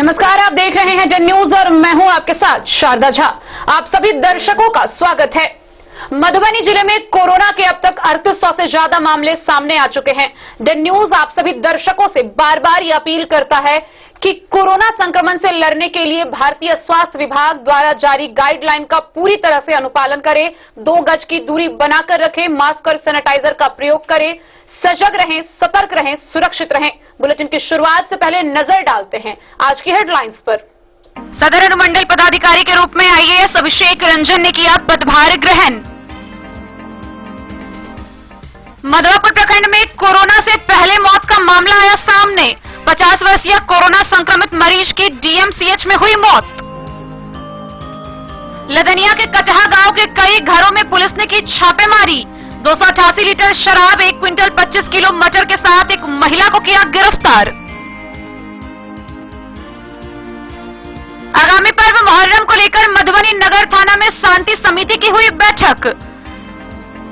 नमस्कार, आप देख रहे हैं जन न्यूज और मैं हूं आपके साथ शारदा झा। आप सभी दर्शकों का स्वागत है। मधुबनी जिले में कोरोना के अब तक 3800 से ज्यादा मामले सामने आ चुके हैं। जन न्यूज आप सभी दर्शकों से बार बार ये अपील करता है कि कोरोना संक्रमण से लड़ने के लिए भारतीय स्वास्थ्य विभाग द्वारा जारी गाइडलाइन का पूरी तरह से अनुपालन करें, 2 गज की दूरी बनाकर रखें, मास्क और सैनिटाइजर का प्रयोग करें, सजग रहें, सतर्क रहें, सुरक्षित रहें। बुलेटिन की शुरुआत से पहले नजर डालते हैं आज की हेडलाइंस पर। सदर अनुमंडल पदाधिकारी के रूप में आईएएस अभिषेक रंजन ने किया पदभार ग्रहण। मधवापुर प्रखंड में कोरोना से पहले मौत का मामला आया सामने। 50 वर्षीय कोरोना संक्रमित मरीज की डीएमसीएच में हुई मौत। लदनिया के कटहा गांव के कई घरों में पुलिस ने की छापेमारी। 288 लीटर शराब, 1 क्विंटल 25 किलो मटर के साथ एक महिला को किया गिरफ्तार। आगामी पर्व मुहर्रम को लेकर मधुबनी नगर थाना में शांति समिति की हुई बैठक।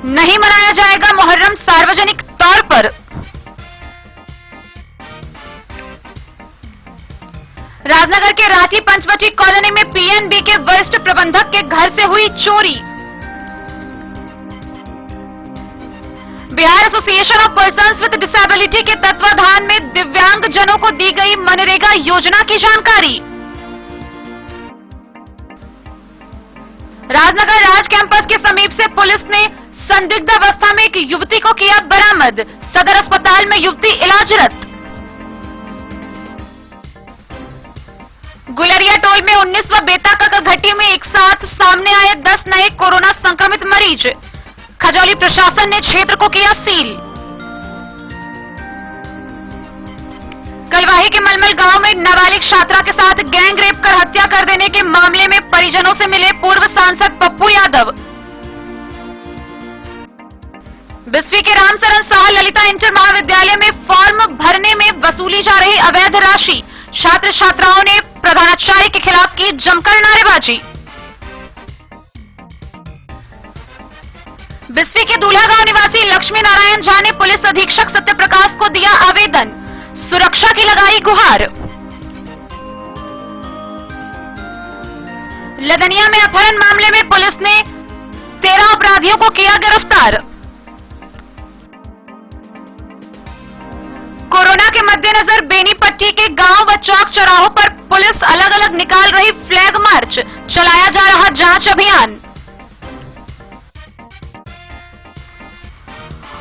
नहीं मनाया जाएगा मुहर्रम सार्वजनिक तौर पर। राजनगर के राठी पंचवटी कॉलोनी में पीएनबी के वरिष्ठ प्रबंधक के घर से हुई चोरी। Bihar association of persons with disability के तत्वाधान में दिव्यांग जनों को दी गई मनरेगा योजना की जानकारी। राजनगर राज कैंपस के समीप से पुलिस ने संदिग्ध अवस्था में एक युवती को किया बरामद। सदर अस्पताल में युवती इलाजरत। गुलरिया टोल में 19 व बेता ककरघट्टी में एक साथ सामने आए 10 नए कोरोना संक्रमित मरीज। खजौली प्रशासन ने क्षेत्र को किया सील। कलवाही के मलमल गांव में नाबालिग छात्रा के साथ गैंग रेप कर हत्या कर देने के मामले में परिजनों से मिले पूर्व सांसद पप्पू यादव। बिस्फी के रामसरन शाह ललिता इंटर महाविद्यालय में फॉर्म भरने में वसूली जा रही अवैध राशि। छात्र छात्राओं ने प्रधानाचार्य के खिलाफ की जमकर नारेबाजी। बिस्फी के दूल्हा गांव निवासी लक्ष्मी नारायण झा ने पुलिस अधीक्षक सत्यप्रकाश को दिया आवेदन। सुरक्षा की लगाई गुहार। लदनिया में अपहरण मामले में पुलिस ने 13 अपराधियों को किया गिरफ्तार। कोरोना के मद्देनजर बेनीपट्टी के गांव व चौक चौराहों पर पुलिस अलग अलग निकाल रही फ्लैग मार्च। चलाया जा रहा जांच अभियान।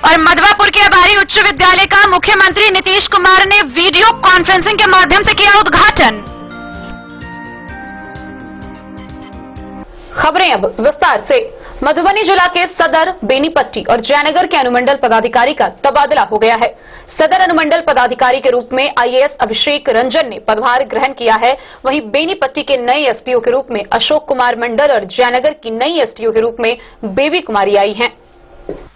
और मधवापुर के अबारी उच्च विद्यालय का मुख्यमंत्री नीतीश कुमार ने वीडियो कॉन्फ्रेंसिंग के माध्यम से किया उद्घाटन। खबरें अब विस्तार से। मधुबनी जिला के सदर, बेनीपट्टी और जयनगर के अनुमंडल पदाधिकारी का तबादला हो गया है। सदर अनुमंडल पदाधिकारी के रूप में आईएएस अभिषेक रंजन ने पदभार ग्रहण किया है। वहीं बेनीपट्टी के नए एसडीओ के रूप में अशोक कुमार मंडल और जयनगर की नई एसडीओ के रूप में बेबी कुमारी आई हैं।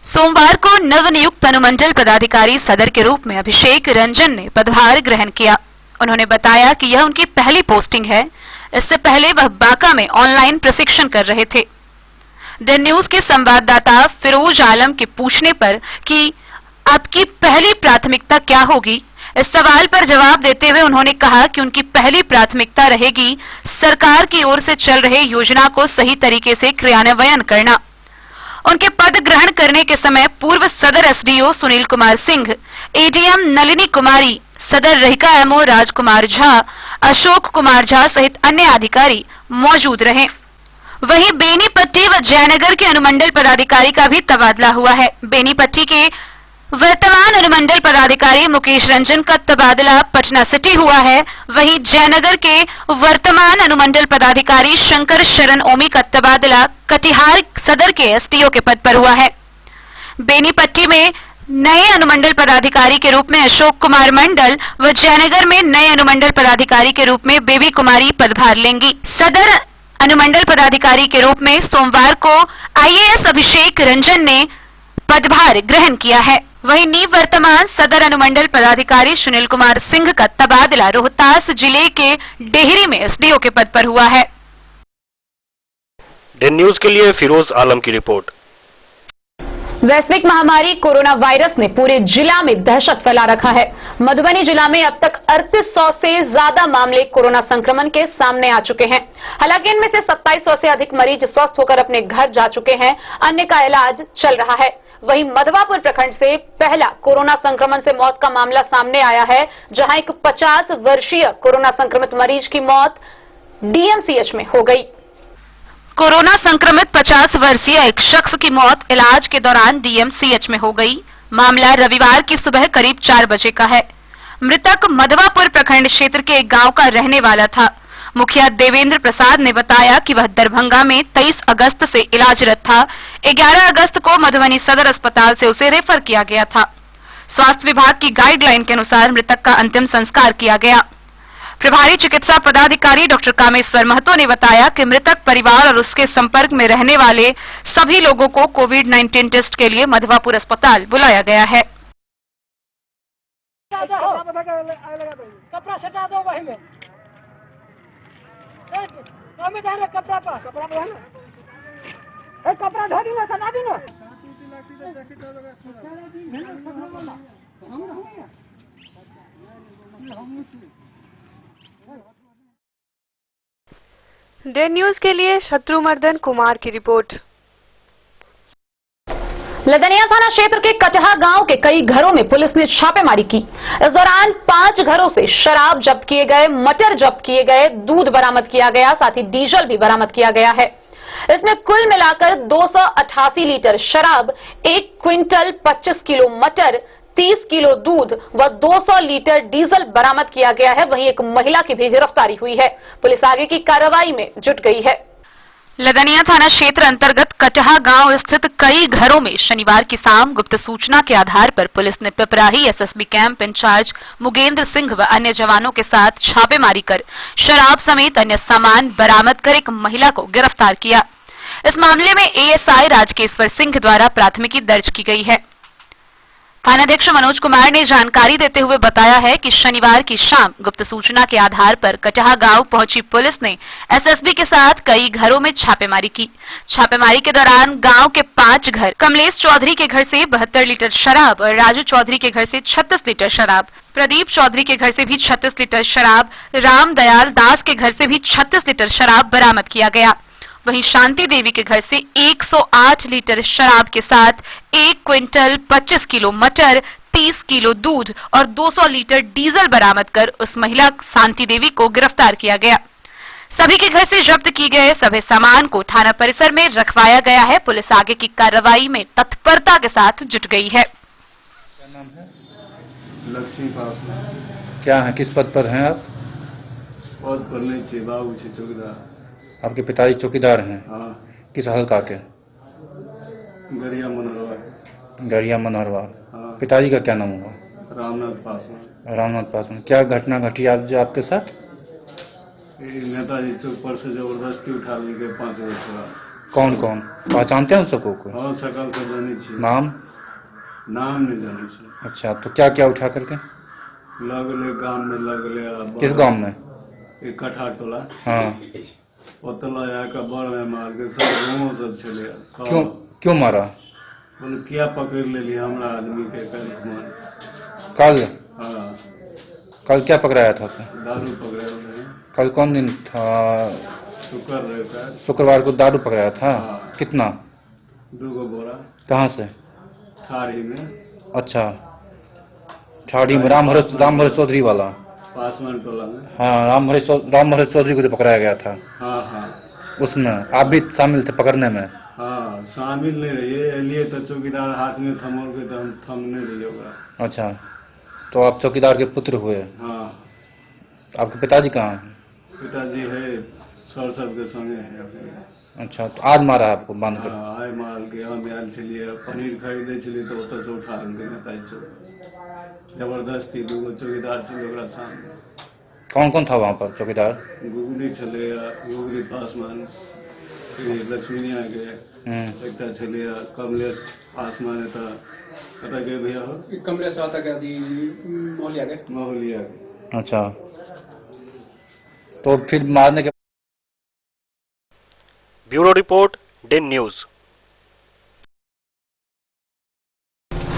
सोमवार को नवनियुक्त अनुमंडल पदाधिकारी सदर के रूप में अभिषेक रंजन ने पदभार ग्रहण किया। उन्होंने बताया कि यह उनकी पहली पोस्टिंग है। इससे पहले वह बांका में ऑनलाइन प्रशिक्षण कर रहे थे। द न्यूज के संवाददाता फिरोज आलम के पूछने पर कि आपकी पहली प्राथमिकता क्या होगी, इस सवाल पर जवाब देते हुए उन्होंने कहा कि उनकी पहली प्राथमिकता रहेगी सरकार की ओर से चल रहे योजना को सही तरीके से क्रियान्वयन करना। उनके पद ग्रहण करने के समय पूर्व सदर एसडीओ सुनील कुमार सिंह, एडीएम नलिनी कुमारी, सदर रहिका एमओ राजकुमार झा, अशोक कुमार झा सहित अन्य अधिकारी मौजूद रहे। वहीं बेनीपट्टी व जयनगर के अनुमंडल पदाधिकारी का भी तबादला हुआ है। बेनीपट्टी के वर्तमान अनुमंडल पदाधिकारी मुकेश रंजन का तबादला पटना सिटी हुआ है। वहीं जयनगर के वर्तमान अनुमंडल पदाधिकारी शंकर शरण ओमी का तबादला कटिहार सदर के एसडीओ के पद पर हुआ है। बेनीपट्टी में नए अनुमंडल पदाधिकारी के रूप में अशोक कुमार मंडल व जयनगर में नए अनुमंडल पदाधिकारी के रूप में बेबी कुमारी पदभार लेंगी। सदर अनुमंडल पदाधिकारी के रूप में सोमवार को आईएएस अभिषेक रंजन ने पदभार ग्रहण किया है। वहीं निवर्तमान सदर अनुमंडल पदाधिकारी सुनील कुमार सिंह का तबादला रोहतास जिले के डेहरी में एसडीओ के पद पर हुआ है। द न्यूज के लिए फिरोज आलम की रिपोर्ट। वैश्विक महामारी कोरोना वायरस ने पूरे जिला में दहशत फैला रखा है। मधुबनी जिला में अब तक 3800 से ज्यादा मामले कोरोना संक्रमण के सामने आ चुके हैं। हालांकि इनमें से 2700 से अधिक मरीज स्वस्थ होकर अपने घर जा चुके हैं, अन्य का इलाज चल रहा है। वहीं मधवापुर प्रखंड से पहला कोरोना संक्रमण से मौत का मामला सामने आया है, जहां एक 50 वर्षीय कोरोना संक्रमित मरीज की मौत डीएमसीएच में हो गई। कोरोना संक्रमित 50 वर्षीय एक शख्स की मौत इलाज के दौरान डीएमसीएच में हो गई। मामला रविवार की सुबह करीब 4 बजे का है। मृतक मधवापुर प्रखंड क्षेत्र के एक गांव का रहने वाला था। मुखिया देवेंद्र प्रसाद ने बताया कि वह दरभंगा में 23 अगस्त से इलाजरत था। 11 अगस्त को मधुबनी सदर अस्पताल से उसे रेफर किया गया था। स्वास्थ्य विभाग की गाइडलाइन के अनुसार मृतक का अंतिम संस्कार किया गया। प्रभारी चिकित्सा पदाधिकारी डॉक्टर कामेश्वर महतो ने बताया कि मृतक परिवार और उसके संपर्क में रहने वाले सभी लोगों को कोविड-19 टेस्ट के लिए मधवापुर अस्पताल बुलाया गया है। कपड़ा सटा दो वही में कपड़ा ढोरी में सटा दी ना। डे न्यूज के लिए शत्रुमर्दन कुमार की रिपोर्ट। लदनिया थाना क्षेत्र के कटहा गांव के कई घरों में पुलिस ने छापेमारी की। इस दौरान 5 घरों से शराब जब्त किए गए, मटर जब्त किए गए, दूध बरामद किया गया, साथ ही डीजल भी बरामद किया गया है। इसमें कुल मिलाकर 288 लीटर शराब, 1 क्विंटल 25 किलो मटर, 30 किलो दूध व 200 लीटर डीजल बरामद किया गया है। वहीं एक महिला की भी गिरफ्तारी हुई है। पुलिस आगे की कार्रवाई में जुट गई है। लदनिया थाना क्षेत्र अंतर्गत कटहा गांव स्थित कई घरों में शनिवार की शाम गुप्त सूचना के आधार पर पुलिस ने Piprahi SSB camp in-charge Mugendra Singh व अन्य जवानों के साथ छापेमारी कर शराब समेत अन्य सामान बरामद कर एक महिला को गिरफ्तार किया। इस मामले में एएसआई राजकेश्वर सिंह द्वारा प्राथमिकी दर्ज की गई है। थानाध्यक्ष मनोज कुमार ने जानकारी देते हुए बताया है कि शनिवार की शाम गुप्त सूचना के आधार पर कटहा गांव पहुंची पुलिस ने एसएसबी के साथ कई घरों में छापेमारी की। छापेमारी के दौरान गांव के 5 घर, कमलेश चौधरी के घर से 72 लीटर शराब और राजू चौधरी के घर से 36 लीटर शराब, प्रदीप चौधरी के घर से भी 36 लीटर शराब, रामदयाल दास के घर से भी 36 लीटर शराब बरामद किया गया। वहीं शांति देवी के घर से 108 लीटर शराब के साथ 1 क्विंटल 25 किलो मटर, 30 किलो दूध और 200 लीटर डीजल बरामद कर उस महिला शांति देवी को गिरफ्तार किया गया। सभी के घर से जब्त किए गए सभी सामान को थाना परिसर में रखवाया गया है। पुलिस आगे की कार्रवाई में तत्परता के साथ जुट गई है। क्या नाम है? लक्ष्मी पासवान। क्या है, किस पद पर हैं आप? पद पर नहीं छे, बाबू छे चौकीदार। आपके पिताजी चौकीदार हैं? हाँ। किस हल्का के? गरिया मनोहरवा। गरिया मनोहरवा। हाँ। पिताजी का क्या नाम हुआ? रामनाथ पासवान। रामनाथ पासवान। क्या घटना घटी आज आपके साथ? नेताजी चौक पर से जबरदस्ती उठा लेके 5 बजे छोड़ा। कौन कौन पहचानते हैं उन सबको को? हाँ, सकल से जानी छे। नाम नहीं जानी छे। अच्छा, तो क्या क्या उठा करके? लगले गांव में लगले। किस गांव में? एक कठा टोला। हाँ। ओतला आके बड़ में मार के सब गाँव सब चले। क्यों मारा? बोले क्या पकड़ ले लिया हमरा आदमी के कल? हाँ। कल क्या पकड़ाया था? दारू पकड़े हुए। कल कौन दिन था? शुक्रवार को दारू पकड़ाया था। हाँ। कितना? 2 बोरा। कहाँ से? ठाड़ी में। अच्छा, ठाड़ी में रामहर चौधरी वाला पासवान टोला में। हाँ, रामहर चौधरी को तो पकड़ाया गया था। हाँ हाँ। उसमें आप भी शामिल थे पकड़ने में? हाँ, शामिल नहीं रहिए, लिए तो चौकीदार हाथ में थमोल के तो हम थम नहीं रहिए ओकरा। अच्छा, तो आप चौकीदार के पुत्र हुए? हाँ। आपके पिताजी कहाँ हैं? पिताजी है सर सब के संगे है। अच्छा, तो आज मारा है आपको बांध कर? हाँ, आए मार के हम आयल चलिए पनीर खरीदे चलिए तो उतर से उठा लेंगे नेताजी चौक। जबरदस्ती 2 चौकीदार चले ओकरा सामने। कौन कौन था वहाँ पर चौकीदार? गुगली चले, गुगली पासवान, लक्ष्मीनिया के एक चले, कमलेश पासवान कटा गए भैया हो कमलेश आता क्या दी मोहलिया के। अच्छा, तो फिर मारने के ब्यूरो रिपोर्ट डे न्यूज।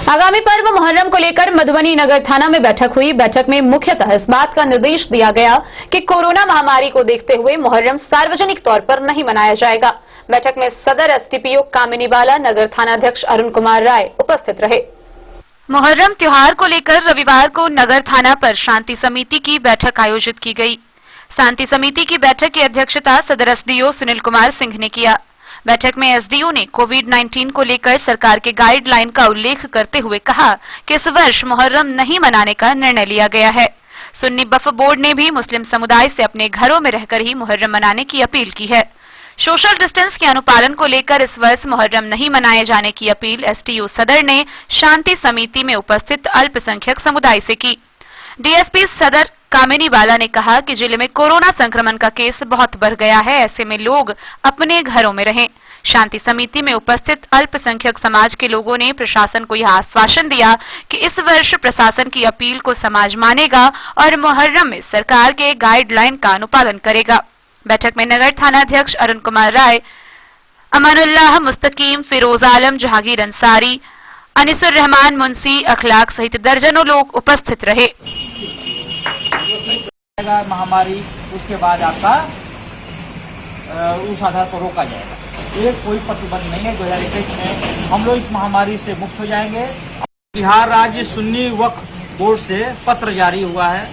आगामी पर्व मुहर्रम को लेकर मधुबनी नगर थाना में बैठक हुई। बैठक में मुख्यतः इस बात का निर्देश दिया गया कि कोरोना महामारी को देखते हुए मुहर्रम सार्वजनिक तौर पर नहीं मनाया जाएगा। बैठक में सदर एसडीपीओ कामिनी बाला, नगर थानाध्यक्ष अरुण कुमार राय उपस्थित रहे। मुहर्रम त्योहार को लेकर रविवार को नगर थाना पर शांति समिति की बैठक आयोजित की गई। शांति समिति की बैठक की अध्यक्षता सदर एसडीओ सुनील कुमार सिंह ने किया। बैठक में एसडीओ ने कोविड-19 को लेकर सरकार के गाइडलाइन का उल्लेख करते हुए कहा कि इस वर्ष मुहर्रम नहीं मनाने का निर्णय लिया गया है। सुन्नी वक्फ बोर्ड ने भी मुस्लिम समुदाय से अपने घरों में रहकर ही मुहर्रम मनाने की अपील की है। सोशल डिस्टेंस के अनुपालन को लेकर इस वर्ष मुहर्रम नहीं मनाए जाने की अपील एसडीओ सदर ने शांति समिति में उपस्थित अल्पसंख्यक समुदाय से की। डीएसपी सदर कामिनी बाला ने कहा कि जिले में कोरोना संक्रमण का केस बहुत बढ़ गया है, ऐसे में लोग अपने घरों में रहें। शांति समिति में उपस्थित अल्पसंख्यक समाज के लोगों ने प्रशासन को यह आश्वासन दिया कि इस वर्ष प्रशासन की अपील को समाज मानेगा और मुहर्रम में सरकार के गाइडलाइन का अनुपालन करेगा। बैठक में नगर थानाध्यक्ष अरुण कुमार राय, अमानुल्लाह मुस्तकीम, फिरोज आलम, जहांगीर अंसारी, अनिसुर रहमान मुंशी, अखलाक सहित दर्जनों लोग उपस्थित रहे। महामारी उसके बाद आपका उस आधार पर रोका जाएगा। ये कोई प्रतिबंध नहीं है। 2021 में हम लोग इस महामारी से मुक्त हो जाएंगे। बिहार राज्य सुन्नी वक्फ बोर्ड से पत्र जारी हुआ है।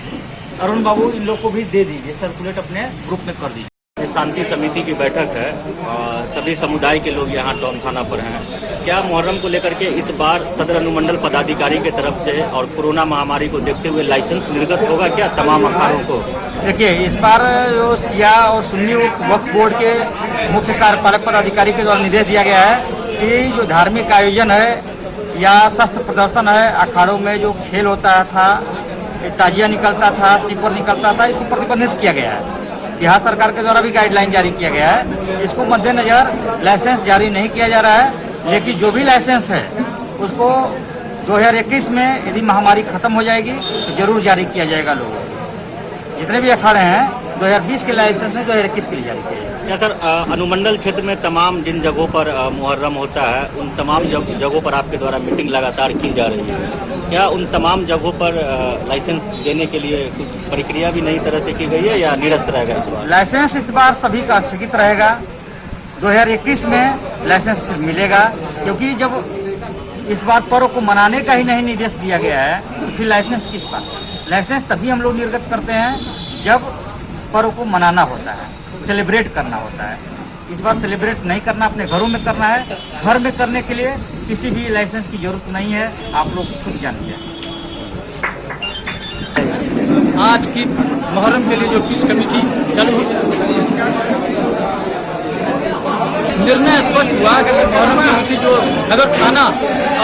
अरुण बाबू इन लोग को भी दे दीजिए, सर्कुलेट अपने ग्रुप में कर दीजिए। शांति समिति की बैठक है और सभी समुदाय के लोग यहाँ टाउन थाना पर हैं। क्या मुहर्रम को लेकर के इस बार सदर अनुमंडल पदाधिकारी की तरफ से और कोरोना महामारी को देखते हुए लाइसेंस निर्गत होगा क्या तमाम अखाड़ों को? देखिए, इस बार जो सिया और सुन्नी वक्फ बोर्ड के मुख्य कार्यपालक पदाधिकारी के द्वारा निर्देश दिया गया है कि जो धार्मिक आयोजन है या शस्त्र प्रदर्शन है, अखाड़ों में जो खेल होता था, ताजिया निकलता था, सिपर निकलता था, इसको प्रतिबंधित किया गया है। बिहार सरकार के द्वारा भी गाइडलाइन जारी किया गया है। इसको मद्देनजर लाइसेंस जारी नहीं किया जा रहा है, लेकिन जो भी लाइसेंस है उसको 2021 में यदि महामारी खत्म हो जाएगी तो जरूर जारी किया जाएगा। लोगों जितने भी अखाड़े हैं 2020 के लाइसेंस में 2021 के लिए जारी किया जाएगा। क्या सर, अनुमंडल क्षेत्र में तमाम जिन जगहों पर मुहर्रम होता है उन तमाम जगहों पर आपके द्वारा मीटिंग लगातार की जा रही है। क्या उन तमाम जगहों पर लाइसेंस देने के लिए कुछ प्रक्रिया भी नई तरह से की गई है या निरस्त रहेगा इस बार? लाइसेंस इस बार सभी का स्थगित रहेगा। 2021 में लाइसेंस फिर मिलेगा, क्योंकि जब इस बार पर्व को मनाने का ही नहीं निर्देश दिया गया है तो फिर लाइसेंस किस बात? लाइसेंस तभी हम लोग निर्गत करते हैं जब पर्व को मनाना होता है, सेलिब्रेट करना होता है। इस बार सेलिब्रेट नहीं करना, अपने घरों में करना है। घर में करने के लिए किसी भी लाइसेंस की जरूरत नहीं है, आप लोग खुद जानिए। आज की मुहर्रम के लिए जो पीस कमेटी चालू निर्णय स्पष्ट हुआ कि मुहर्रम कमेटी जो नगर थाना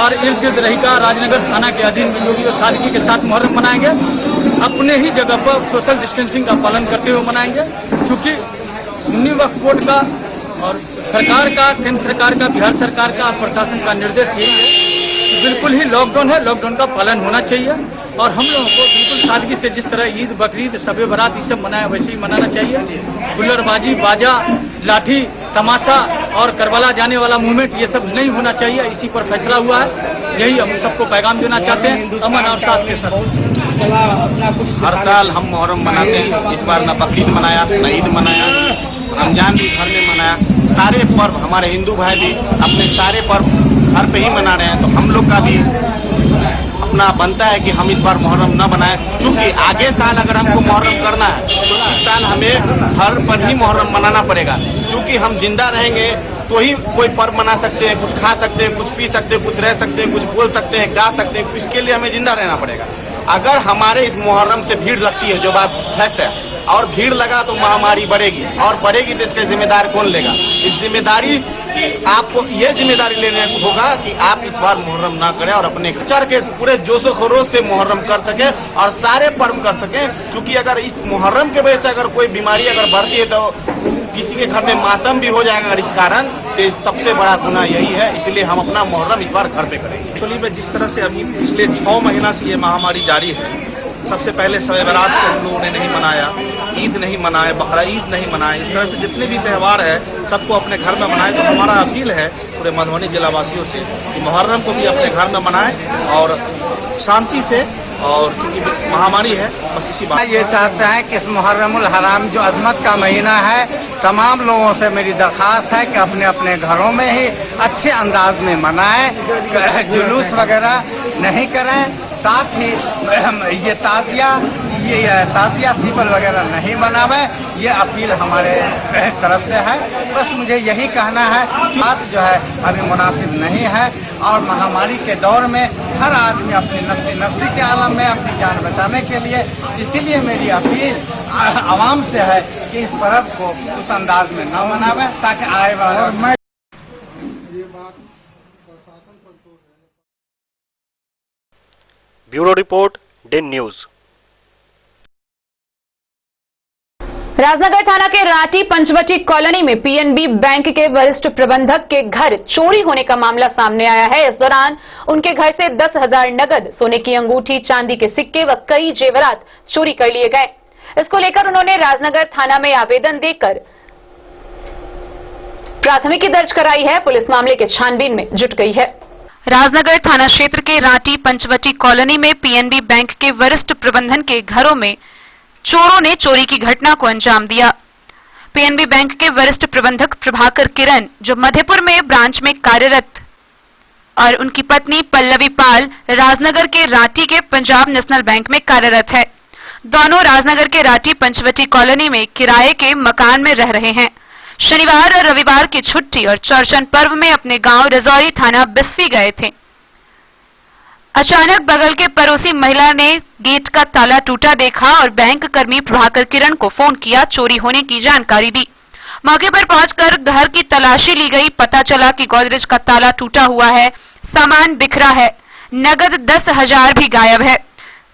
और इर्द गिर्द रहीका राजनगर थाना के अधीन में जो भी सादगी के साथ मुहर्रम मनाएंगे, अपने ही जगह पर सोशल डिस्टेंसिंग का पालन करते हुए मनाएंगे। क्योंकि सुन्नी वक्फ बोर्ड का और सरकार का, केंद्र सरकार का, बिहार सरकार का, प्रशासन का निर्देश यही है कि बिल्कुल ही लॉकडाउन है, लॉकडाउन का पालन होना चाहिए और हम लोगों को बिल्कुल सादगी से जिस तरह ईद, बकरीद, शब बारात ये सब मनाया वैसे ही मनाना चाहिए। हुल्लड़बाजी, बाजा, लाठी, तमाशा और करबला जाने वाला मूवमेंट ये सब नहीं होना चाहिए। इसी पर फैसला हुआ है। यही हम सबको पैगाम देना चाहते हैं, अमन और साथ के साथ। हर साल हम मुहर्रम मनाते हैं। इस बार न बकरीद मनाया, न ईद मनाया, रमजान भी घर में मनाया। सारे पर्व हमारे हिंदू भाई भी अपने सारे पर्व घर पे ही मना रहे हैं। तो हम लोग का भी अपना बनता है कि हम इस बार मुहर्रम न बनाएं, क्योंकि आगे साल अगर हमको मुहर्रम करना है तो इस साल हमें घर पर ही मुहर्रम मनाना पड़ेगा। क्योंकि हम जिंदा रहेंगे तो ही कोई पर्व मना सकते हैं, कुछ खा सकते हैं, कुछ पी सकते हैं, कुछ रह सकते हैं, कुछ बोल सकते हैं, गा सकते हैं। इसके लिए हमें जिंदा रहना पड़ेगा। अगर हमारे इस मुहर्रम से भीड़ लगती है, जो बात फैक्ट है, और भीड़ लगा तो महामारी बढ़ेगी और बढ़ेगी तो इसका जिम्मेदार कौन लेगा? इस जिम्मेदारी आपको ये जिम्मेदारी लेने होगा कि आप इस बार मुहर्रम ना करें और अपने चढ़ के पूरे जोशो खरोश से मुहर्रम कर सके और सारे पर्व कर सके। क्योंकि अगर इस मुहर्रम के वजह से अगर कोई बीमारी अगर बढ़ती है तो किसी के घर में मातम भी हो जाएगा। अगर इस कारण तो सबसे बड़ा गुनाह यही है। इसलिए हम अपना मुहर्रम इस बार घर पे करेंगे। एक्चुअली में जिस तरह से अभी पिछले 6 महीना से ये महामारी जारी है, सबसे पहले शब बारात को हम लोगों ने नहीं मनाया, ईद नहीं मनाया, बकरा ईद नहीं मनाया। इस तरह से जितने भी त्यौहार है सबको अपने घर में मनाए। तो हमारा अपील है पूरे मधुबनी जिलावासियों से कि मुहर्रम को भी अपने घर में मनाएं और शांति से, और चूंकि महामारी है बस इसी बात ये चाहते हैं कि इस मुहर्रमुल हराम जो अजमत का महीना है, तमाम लोगों से मेरी दरख्वास्त है कि अपने अपने घरों में ही अच्छे अंदाज में मनाएं, जुलूस वगैरह नहीं करें। साथ ही ये ताजिया सीपल वगैरह नहीं बनावे, ये अपील हमारे तरफ से है। बस मुझे यही कहना है कि बात जो है अभी मुनासिब नहीं है और महामारी के दौर में हर आदमी अपनी नफ्सी के आलम में अपनी जान बचाने के लिए, इसीलिए मेरी अपील आवाम से है कि इस पर्व को उस अंदाज में न मनावे ताकि आए वाला bureau report Den news. Rajnagar थाना के राठी पंचवटी कॉलोनी में पीएनबी बैंक के वरिष्ठ प्रबंधक के घर चोरी होने का मामला सामने आया है। इस दौरान उनके घर से 10,000 नगद, सोने की अंगूठी, चांदी के सिक्के व कई जेवरात चोरी कर लिए गए। इसको लेकर उन्होंने राजनगर थाना में आवेदन देकर प्राथमिकी दर्ज कराई है। पुलिस मामले के छानबीन में जुट गई है। राजनगर थाना क्षेत्र के राठी पंचवटी कॉलोनी में पीएनबी बैंक के वरिष्ठ प्रबंधन के घरों में चोरों ने चोरी की घटना को अंजाम दिया। पीएनबी बैंक के वरिष्ठ प्रबंधक प्रभाकर किरण, जो मधेपुर में ब्रांच में कार्यरत, और उनकी पत्नी पल्लवी पाल राजनगर के राठी के पंजाब नेशनल बैंक में कार्यरत है। दोनों राजनगर के राठी पंचवटी कॉलोनी में किराए के मकान में रह रहे हैं। शनिवार और रविवार की छुट्टी और चौरचन पर्व में अपने गांव रजौरी थाना बिस्फी गए थे। अचानक बगल के पड़ोसी महिला ने गेट का ताला टूटा देखा और बैंक कर्मी प्रभाकर किरण को फोन किया। चोरी होने की जानकारी दी। मौके पर पहुंचकर घर की तलाशी ली गई। पता चला कि गोदरेज का ताला टूटा हुआ है, सामान बिखरा है, नगद 10,000 भी गायब है।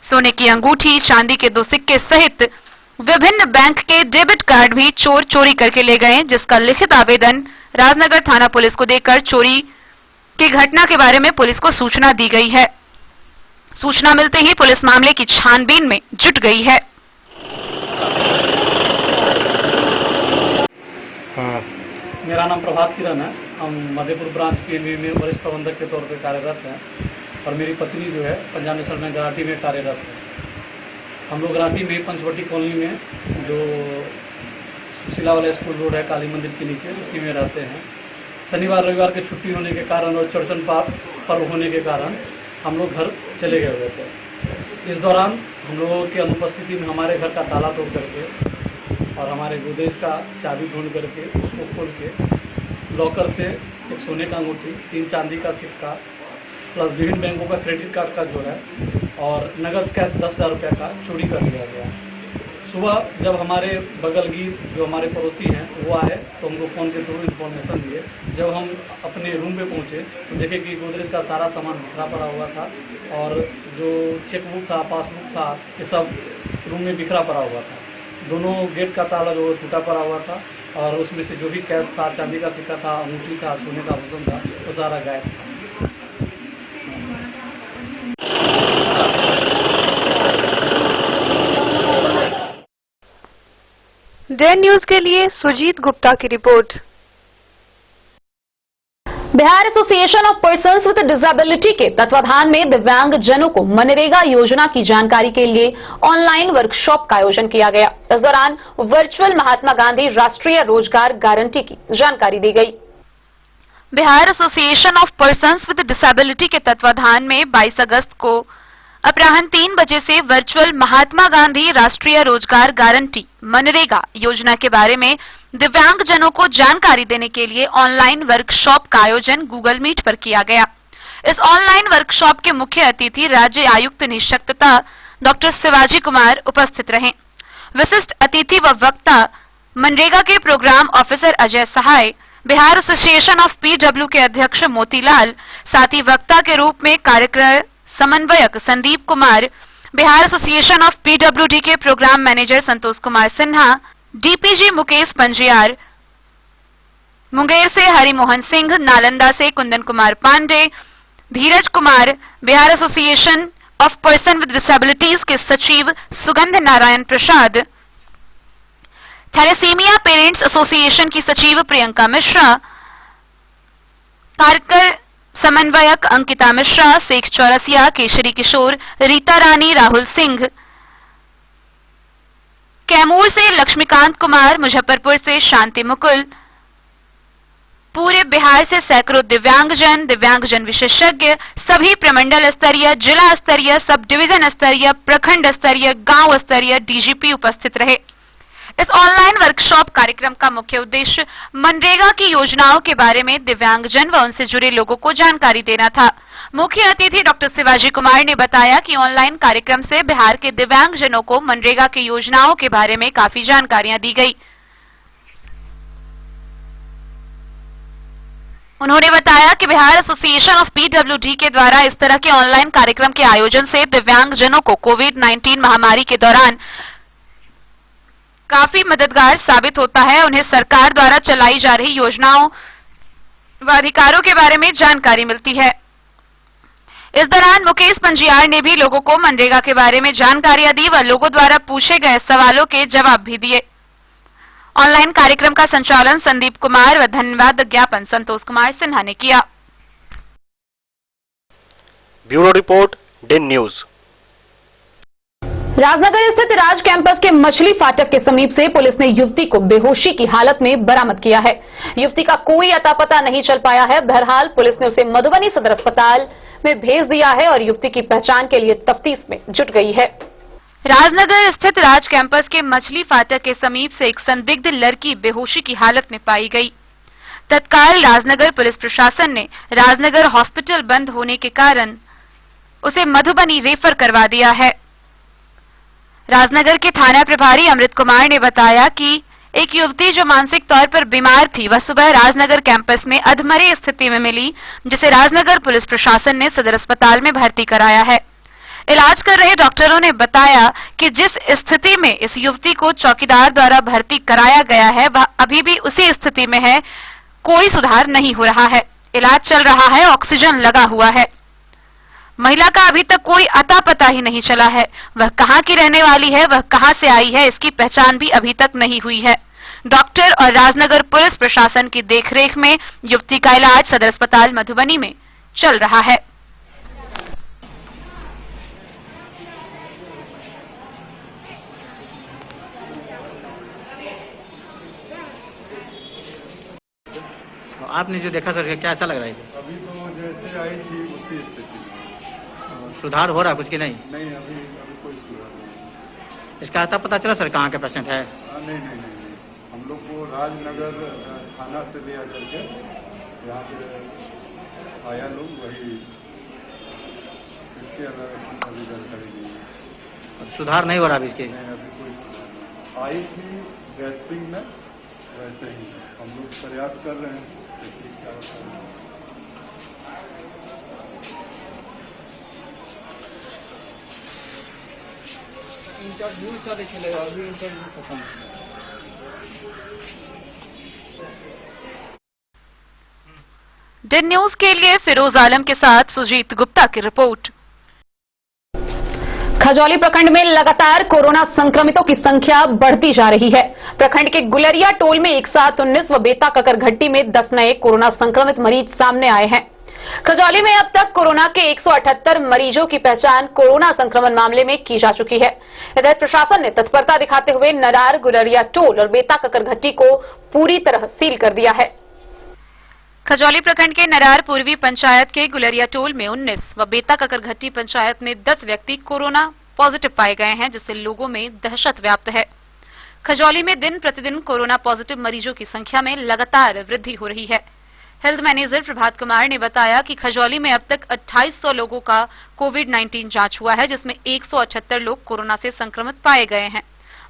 सोने की अंगूठी, चांदी के 2 सिक्के सहित विभिन्न बैंक के डेबिट कार्ड भी चोर चोरी करके ले गए, जिसका लिखित आवेदन राजनगर थाना पुलिस को देकर चोरी की घटना के बारे में पुलिस को सूचना दी गई है। सूचना मिलते ही पुलिस मामले की छानबीन में जुट गई है। मेरा नाम प्रभात किरण है। हम मधेपुर ब्रांच पीएनबी में वरिष्ठ प्रबंधक के तौर पर कार्यरत हैं और मेरी पत्नी जो है पंजाब नेशनल बैंक राठी में कार्यरत है। हम लोग राठी में पंचवटी कॉलोनी में, जो सुशीला वाला स्कूल रोड है काली मंदिर के नीचे, उसी में रहते हैं। शनिवार रविवार की छुट्टी होने के कारण और चौरचन पर्व होने के कारण हम लोग घर चले गए हुए थे। इस दौरान हम लोगों की अनुपस्थिति में हमारे घर का ताला तोड़ करके और हमारे गोदरेज का चाबी ढूंढ करके उसको खोल के लॉकर से एक सोने का अंगूठी, 3 चांदी का सिक्का प्लस विभिन्न बैंकों का क्रेडिट कार्ड का जोड़ है और नगद कैश 10,000 रुपये का चोरी कर लिया गया। सुबह जब हमारे बगल की जो हमारे पड़ोसी हैं वो आए तो उनको फ़ोन के थ्रू इन्फॉर्मेशन दिए। जब हम अपने रूम पे पहुंचे तो देखे कि गोदरेज का सारा सामान बिखरा पड़ा हुआ था और जो चेकबुक था, पासबुक था, ये सब रूम में बिखरा पड़ा हुआ था। दोनों गेट का ताला जो टूटा पड़ा हुआ था और उसमें से जो भी कैश था, चांदी का सिक्का था, अंगूठी था, सोने का आभूषण था, वो सारा गायब था। डेन न्यूज के लिए सुजीत गुप्ता की report. Bihar association of persons with disability के तत्वाधान में दिव्यांग जनों को मनरेगा योजना की जानकारी के लिए ऑनलाइन वर्कशॉप का आयोजन किया गया। इस दौरान वर्चुअल महात्मा गांधी राष्ट्रीय रोजगार गारंटी की जानकारी दी गई। Bihar association of persons with disability के तत्वाधान में 22 अगस्त को अपराह्न 3 बजे से वर्चुअल महात्मा गांधी राष्ट्रीय रोजगार गारंटी मनरेगा योजना के बारे में दिव्यांग जनों को जानकारी देने के लिए ऑनलाइन वर्कशॉप का आयोजन गूगल मीट पर किया गया। इस ऑनलाइन वर्कशॉप के मुख्य अतिथि राज्य आयुक्त निःशक्तता डॉक्टर शिवाजी कुमार उपस्थित रहे। विशिष्ट अतिथि व वक्ता मनरेगा के programme officer Ajay Sahay, Bihar association of PW के अध्यक्ष मोतीलाल, साथ ही वक्ता के रूप में कार्यक्रम समन्वयक Sandeep Kumar, Bihar association of PWD के program manager Santosh Kumar Sinha, DPG Mukesh Panjiyar, Munger से हरिमोहन सिंह, नालंदा से Kundan Kumar Pandey, Dheeraj Kumar, Bihar association of person with disabilities के सचिव Sugandh Narayan Prasad, thalassemia parents association की सचिव प्रियंका मिश्रा, कार्यकर समन्वयक अंकिता मिश्रा, शेख चौरसिया, केशरी किशोर, रीता रानी, राहुल सिंह, कैमूर से लक्ष्मीकांत कुमार, मुजफ्फरपुर से शांति मुकुल, पूरे बिहार से सैकड़ों दिव्यांगजन विशेषज्ञ, सभी प्रमंडल स्तरीय, जिला स्तरीय, सब डिवीजन स्तरीय, प्रखंड स्तरीय, गांव स्तरीय डीजीपी उपस्थित रहे। इस ऑनलाइन वर्कशॉप कार्यक्रम का मुख्य उद्देश्य मनरेगा की योजनाओं के बारे में दिव्यांगजन व उनसे जुड़े लोगों को जानकारी देना था। मुख्य अतिथि डॉक्टर शिवाजी कुमार ने बताया कि ऑनलाइन कार्यक्रम से बिहार के दिव्यांगजनों को मनरेगा की योजनाओं के बारे में काफी जानकारियां दी गई। उन्होंने बताया कि बिहार एसोसिएशन ऑफ पीडब्ल्यूडी के द्वारा इस तरह के ऑनलाइन कार्यक्रम के आयोजन से दिव्यांगजनों को कोविड-19 महामारी के दौरान काफी मददगार साबित होता है। उन्हें सरकार द्वारा चलाई जा रही योजनाओं व अधिकारों के बारे में जानकारी मिलती है। इस दौरान मुकेश पंजियार ने भी लोगों को मनरेगा के बारे में जानकारियां दी व लोगों द्वारा पूछे गए सवालों के जवाब भी दिए। ऑनलाइन कार्यक्रम का संचालन संदीप कुमार व धन्यवाद ज्ञापन संतोष कुमार सिन्हा ने किया। Bureau report, Den news. Rajnagar स्थित राज कैंपस के मछली फाटक के समीप से पुलिस ने युवती को बेहोशी की हालत में बरामद किया है। युवती का कोई अता पता नहीं चल पाया है। बहरहाल पुलिस ने उसे मधुबनी सदर अस्पताल में भेज दिया है और युवती की पहचान के लिए तफ्तीश में जुट गई है। राजनगर स्थित राज कैंपस के मछली फाटक के समीप से एक संदिग्ध लड़की बेहोशी की हालत में पाई गई। तत्काल राजनगर पुलिस प्रशासन ने राजनगर हॉस्पिटल बंद होने के कारण उसे मधुबनी रेफर करवा दिया है। राजनगर के थाना प्रभारी अमृत कुमार ने बताया कि एक युवती जो मानसिक तौर पर बीमार थी वह सुबह राजनगर कैंपस में अधमरे स्थिति में मिली, जिसे राजनगर पुलिस प्रशासन ने सदर अस्पताल में भर्ती कराया है। इलाज कर रहे डॉक्टरों ने बताया कि जिस स्थिति में इस युवती को चौकीदार द्वारा भर्ती कराया गया है वह अभी भी उसी स्थिति में है, कोई सुधार नहीं हो रहा है। इलाज चल रहा है, ऑक्सीजन लगा हुआ है। महिला का अभी तक कोई अता पता ही नहीं चला है। वह कहां की रहने वाली है, वह कहां से आई है, इसकी पहचान भी अभी तक नहीं हुई है। डॉक्टर और राजनगर पुलिस प्रशासन की देखरेख में युवती का इलाज सदर अस्पताल मधुबनी में चल रहा है। आपने जो देखा सर, क्या अच्छा लग रहा है? अभी तो जैसे आई थी उसी स्थिति में। सुधार हो रहा कुछ कि नहीं? नहीं, अभी कोई सुधार नहीं। इसका आता पता चला सर कहाँ के पेशेंट है? नहीं, हम लोग को राजनगर थाना से लिया करके यहाँ पे आया लोग, वही इसके अभी जानकारी नहीं। सुधार नहीं हो रहा अभी इसके? अभी कोई सुधार नहीं। आई थी गैस्ट्रिक में, वैसे ही हम लोग प्रयास कर रहे हैं। क्या होता है इंटरव्यू चलेगा, अभी इंटरव्यू खत्म। डेन न्यूज के लिए फिरोज आलम के साथ सुजीत गुप्ता की रिपोर्ट। खजौली प्रखंड में लगातार कोरोना संक्रमितों की संख्या बढ़ती जा रही है। प्रखंड के गुलरिया टोल में एक साथ 19 व बेता ककरघट्टी में 10 नए कोरोना संक्रमित मरीज सामने आए हैं। खजौली में अब तक कोरोना के 178 मरीजों की पहचान कोरोना संक्रमण मामले में की जा चुकी है। इधर प्रशासन ने तत्परता दिखाते हुए नरार, गुलरिया टोल और बेता ककरघट्टी को पूरी तरह सील कर दिया है। खजौली प्रखंड के नरार पूर्वी पंचायत के गुलरिया टोल में 19 व बेता ककरघट्टी पंचायत में 10 व्यक्ति कोरोना पॉजिटिव पाए गए हैं, जिससे लोगों में दहशत व्याप्त है। खजौली में दिन प्रतिदिन कोरोना पॉजिटिव मरीजों की संख्या में लगातार वृद्धि हो रही है। हेल्थ मैनेजर प्रभात कुमार ने बताया कि खजौली में अब तक 2800 लोगों का कोविड-19 जांच हुआ है, जिसमें 178 लोग कोरोना से संक्रमित पाए गए हैं।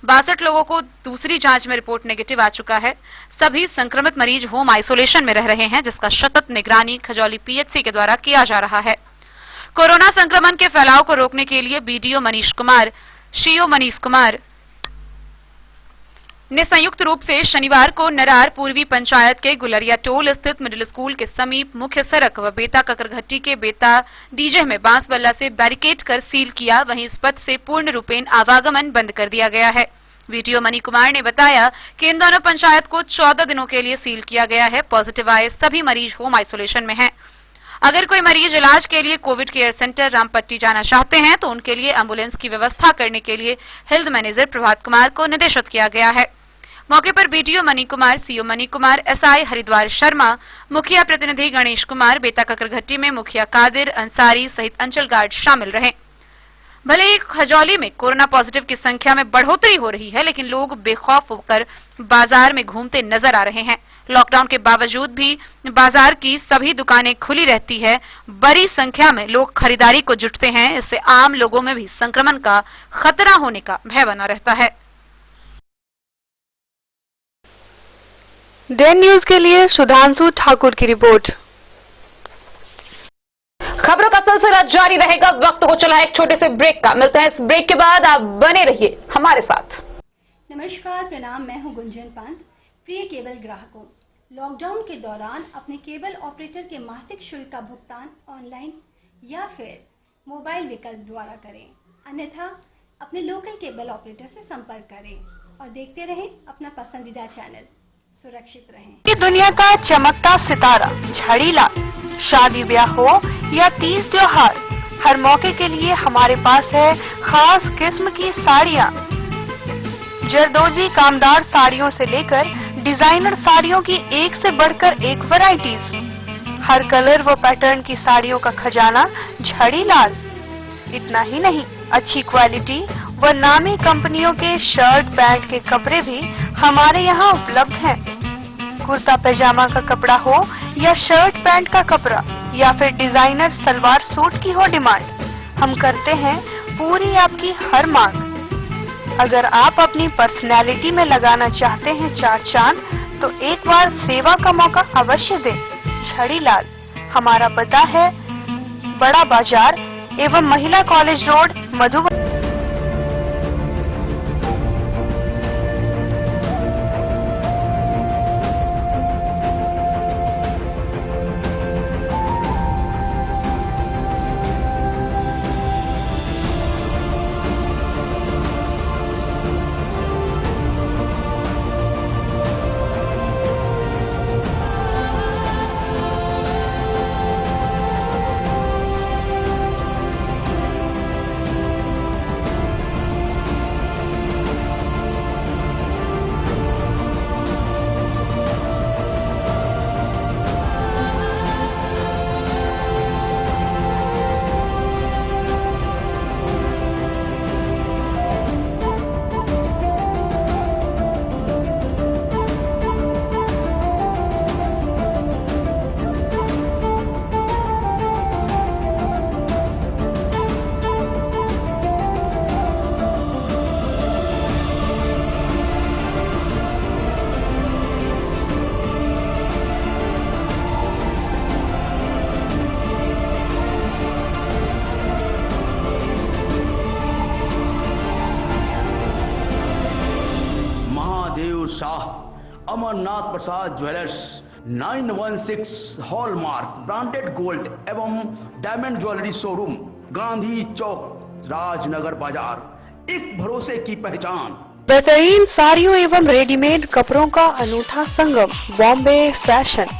62 लोगों को दूसरी जांच में रिपोर्ट नेगेटिव आ चुका है। सभी संक्रमित मरीज होम आइसोलेशन में रह रहे हैं, जिसका सतत निगरानी खजौली पीएचसी के द्वारा किया जा रहा है। कोरोना संक्रमण के फैलाव को रोकने के लिए बीडीओ मनीष कुमार, सीओ मनीष कुमार ने संयुक्त रूप से शनिवार को नरार पूर्वी पंचायत के गुलरिया टोल स्थित मिडिल स्कूल के समीप मुख्य सड़क व बेता ककरघट्टी के बेता डीजे में बांस बल्ला से बैरिकेड कर सील किया। वहीं इस पथ से पूर्ण रूपेण आवागमन बंद कर दिया गया है। वीटीओ मनी कुमार ने बताया कि इन दोनों पंचायत को 14 दिनों के लिए सील किया गया है। पॉजिटिव आए सभी मरीज होम आइसोलेशन में हैं। अगर कोई मरीज इलाज के लिए कोविड केयर सेंटर रामपट्टी जाना चाहते हैं तो उनके लिए एम्बुलेंस की व्यवस्था करने के लिए हेल्थ मैनेजर प्रभात कुमार को निर्देशित किया गया है। मौके पर BTO money Kumar, CO money Kumar, SI Haridwar Sharma, मुखिया प्रतिनिधि गणेश कुमार, बेता ककरघट्टी में मुखिया कादिर अंसारी सहित अंचल गार्ड शामिल रहे। भले ही खजौली में कोरोना पॉजिटिव की संख्या में बढ़ोतरी हो रही है, लेकिन लोग बेखौफ होकर बाजार में घूमते नजर आ रहे हैं। लॉकडाउन के बावजूद भी बाजार की सभी दुकानें खुली रहती है। बड़ी संख्या में लोग खरीदारी को जुटते हैं। इससे आम लोगों में भी संक्रमण का खतरा होने का भय बना रहता है। डेन न्यूज के लिए सुधांशु ठाकुर की रिपोर्ट। खबरों का सिलसिला जारी रहेगा। वक्त हो चला है एक छोटे से ब्रेक का। मिलते हैं इस ब्रेक के बाद। आप बने रहिए हमारे साथ। नमस्कार, प्रणाम। मैं हूं गुंजन पंत। प्रिय केबल ग्राहकों, लॉकडाउन के दौरान अपने केबल ऑपरेटर के मासिक शुल्क का भुगतान ऑनलाइन या फिर मोबाइल विकल्प द्वारा करें, अन्यथा अपने लोकल केबल ऑपरेटर से संपर्क करें और देखते रहें अपना पसंदीदा चैनल। सुरक्षित रहें। ये दुनिया का चमकता सितारा झड़ीलाल, शादी ब्याह हो या तीज त्योहार, हर मौके के लिए हमारे पास है खास किस्म की साड़ियाँ। जरदोजी कामदार साड़ियों से लेकर डिजाइनर साड़ियों की एक से बढ़कर एक वैरायटीज, हर कलर व पैटर्न की साड़ियों का खजाना झड़ीलाल। इतना ही नहीं, अच्छी क्वालिटी व नामी कंपनियों के शर्ट पैंट के कपड़े भी हमारे यहाँ उपलब्ध हैं। कुर्ता पैजामा का कपड़ा हो या शर्ट पैंट का कपड़ा या फिर डिजाइनर सलवार सूट की हो डिमांड, हम करते हैं पूरी आपकी हर मांग। अगर आप अपनी पर्सनैलिटी में लगाना चाहते हैं चार चांद, तो एक बार सेवा का मौका अवश्य दें। झड़ीलाल, हमारा पता है बड़ा बाजार एवं महिला कॉलेज रोड, मधुबनी। अमरनाथ प्रसाद ज्वेलर्स 916 हॉलमार्क ब्रांडेड गोल्ड एवं डायमंड ज्वेलरी शोरूम, गांधी चौक, राजनगर बाजार, एक भरोसे की पहचान। बेहतरीन साड़ियों एवं रेडीमेड कपड़ों का अनूठा संगम, बॉम्बे फैशन।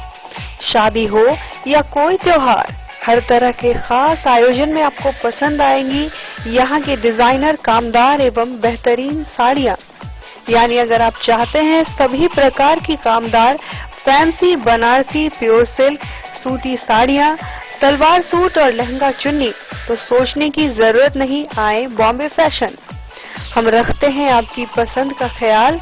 शादी हो या कोई त्योहार, हर तरह के खास आयोजन में आपको पसंद आएंगी यहाँ के डिजाइनर, कामदार एवं बेहतरीन साड़ियाँ। यानी अगर आप चाहते हैं सभी प्रकार की कामदार, फैंसी, बनारसी, प्योर सिल्क, सूती साड़ियाँ, सलवार सूट और लहंगा चुन्नी, तो सोचने की जरूरत नहीं, आए बॉम्बे फैशन। हम रखते हैं आपकी पसंद का ख्याल।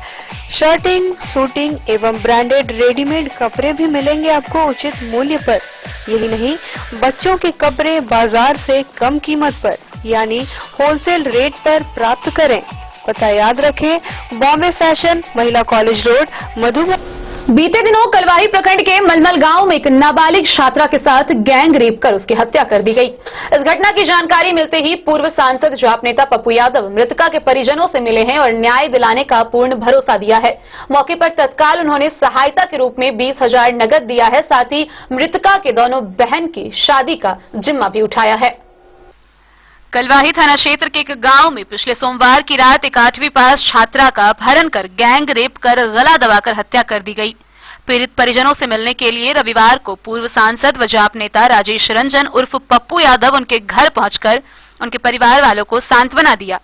शर्टिंग, सूटिंग एवं ब्रांडेड रेडीमेड कपड़े भी मिलेंगे आपको उचित मूल्य पर। यही नहीं, बच्चों के कपड़े बाजार से कम कीमत पर यानी होलसेल रेट पर प्राप्त करें। पता याद रखें, बॉम्बे फैशन, महिला कॉलेज रोड, मधुबनी। बीते दिनों कलवाही प्रखंड के मलमल गांव में एक नाबालिग छात्रा के साथ गैंग रेप कर उसकी हत्या कर दी गई। इस घटना की जानकारी मिलते ही पूर्व सांसद जाप नेता पप्पू यादव मृतका के परिजनों से मिले हैं और न्याय दिलाने का पूर्ण भरोसा दिया है। मौके पर तत्काल उन्होंने सहायता के रूप में 20,000 नकद दिया है। साथ ही मृतका के दोनों बहन की शादी का जिम्मा भी उठाया है। कलवाही थाना क्षेत्र के एक गांव में पिछले सोमवार की रात एक 8वीं पास छात्रा का अपहरण कर गैंग रेप कर गला दबाकर हत्या कर दी गई। पीड़ित परिजनों से मिलने के लिए रविवार को पूर्व सांसद व जाप नेता राजेश रंजन उर्फ पप्पू यादव उनके घर पहुंचकर उनके परिवार वालों को सांत्वना दिया।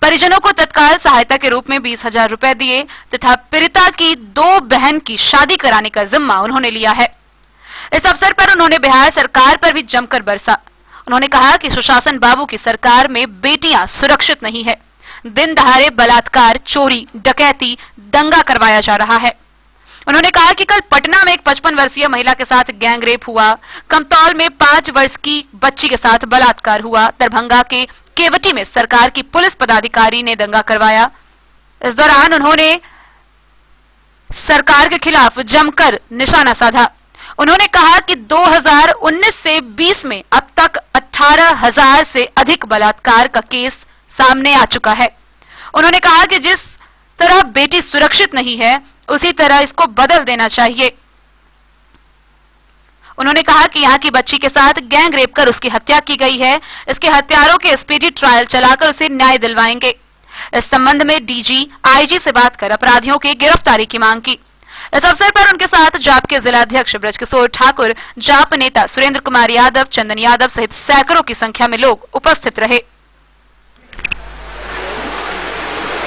परिजनों को तत्काल सहायता के रूप में 20,000 रुपए दिए तथा पीड़िता की 2 बहन की शादी कराने का जिम्मा उन्होंने लिया है। इस अवसर पर उन्होंने बिहार सरकार पर भी जमकर बरसा। उन्होंने कहा कि सुशासन बाबू की सरकार में बेटियां सुरक्षित नहीं है। दिन दहाड़े बलात्कार, चोरी, डकैती, दंगा करवाया जा रहा है। उन्होंने कहा कि कल पटना में एक 55 वर्षीय महिला के साथ गैंग रेप हुआ, कमतौल में 5 वर्ष की बच्ची के साथ बलात्कार हुआ, दरभंगा के केवटी में सरकार की पुलिस पदाधिकारी ने दंगा करवाया। इस दौरान उन्होंने सरकार के खिलाफ जमकर निशाना साधा। उन्होंने कहा कि 2019 से 20 में अब तक 18,000 से अधिक बलात्कार का केस सामने आ चुका है। उन्होंने कहा कि जिस तरह बेटी सुरक्षित नहीं है उसी तरह इसको बदल देना चाहिए। उन्होंने कहा कि यहां की बच्ची के साथ गैंग रेप कर उसकी हत्या की गई है। इसके हत्यारों के स्पीडी ट्रायल चलाकर उसे न्याय दिलवाएंगे। इस संबंध में डीजी, आईजी से बात कर अपराधियों की गिरफ्तारी की मांग की। इस अवसर पर उनके साथ जाप के जिलाध्यक्ष ब्रजकिशोर ठाकुर, जाप नेता सुरेंद्र कुमार यादव, चंदन यादव सहित सैकड़ों की संख्या में लोग उपस्थित रहे।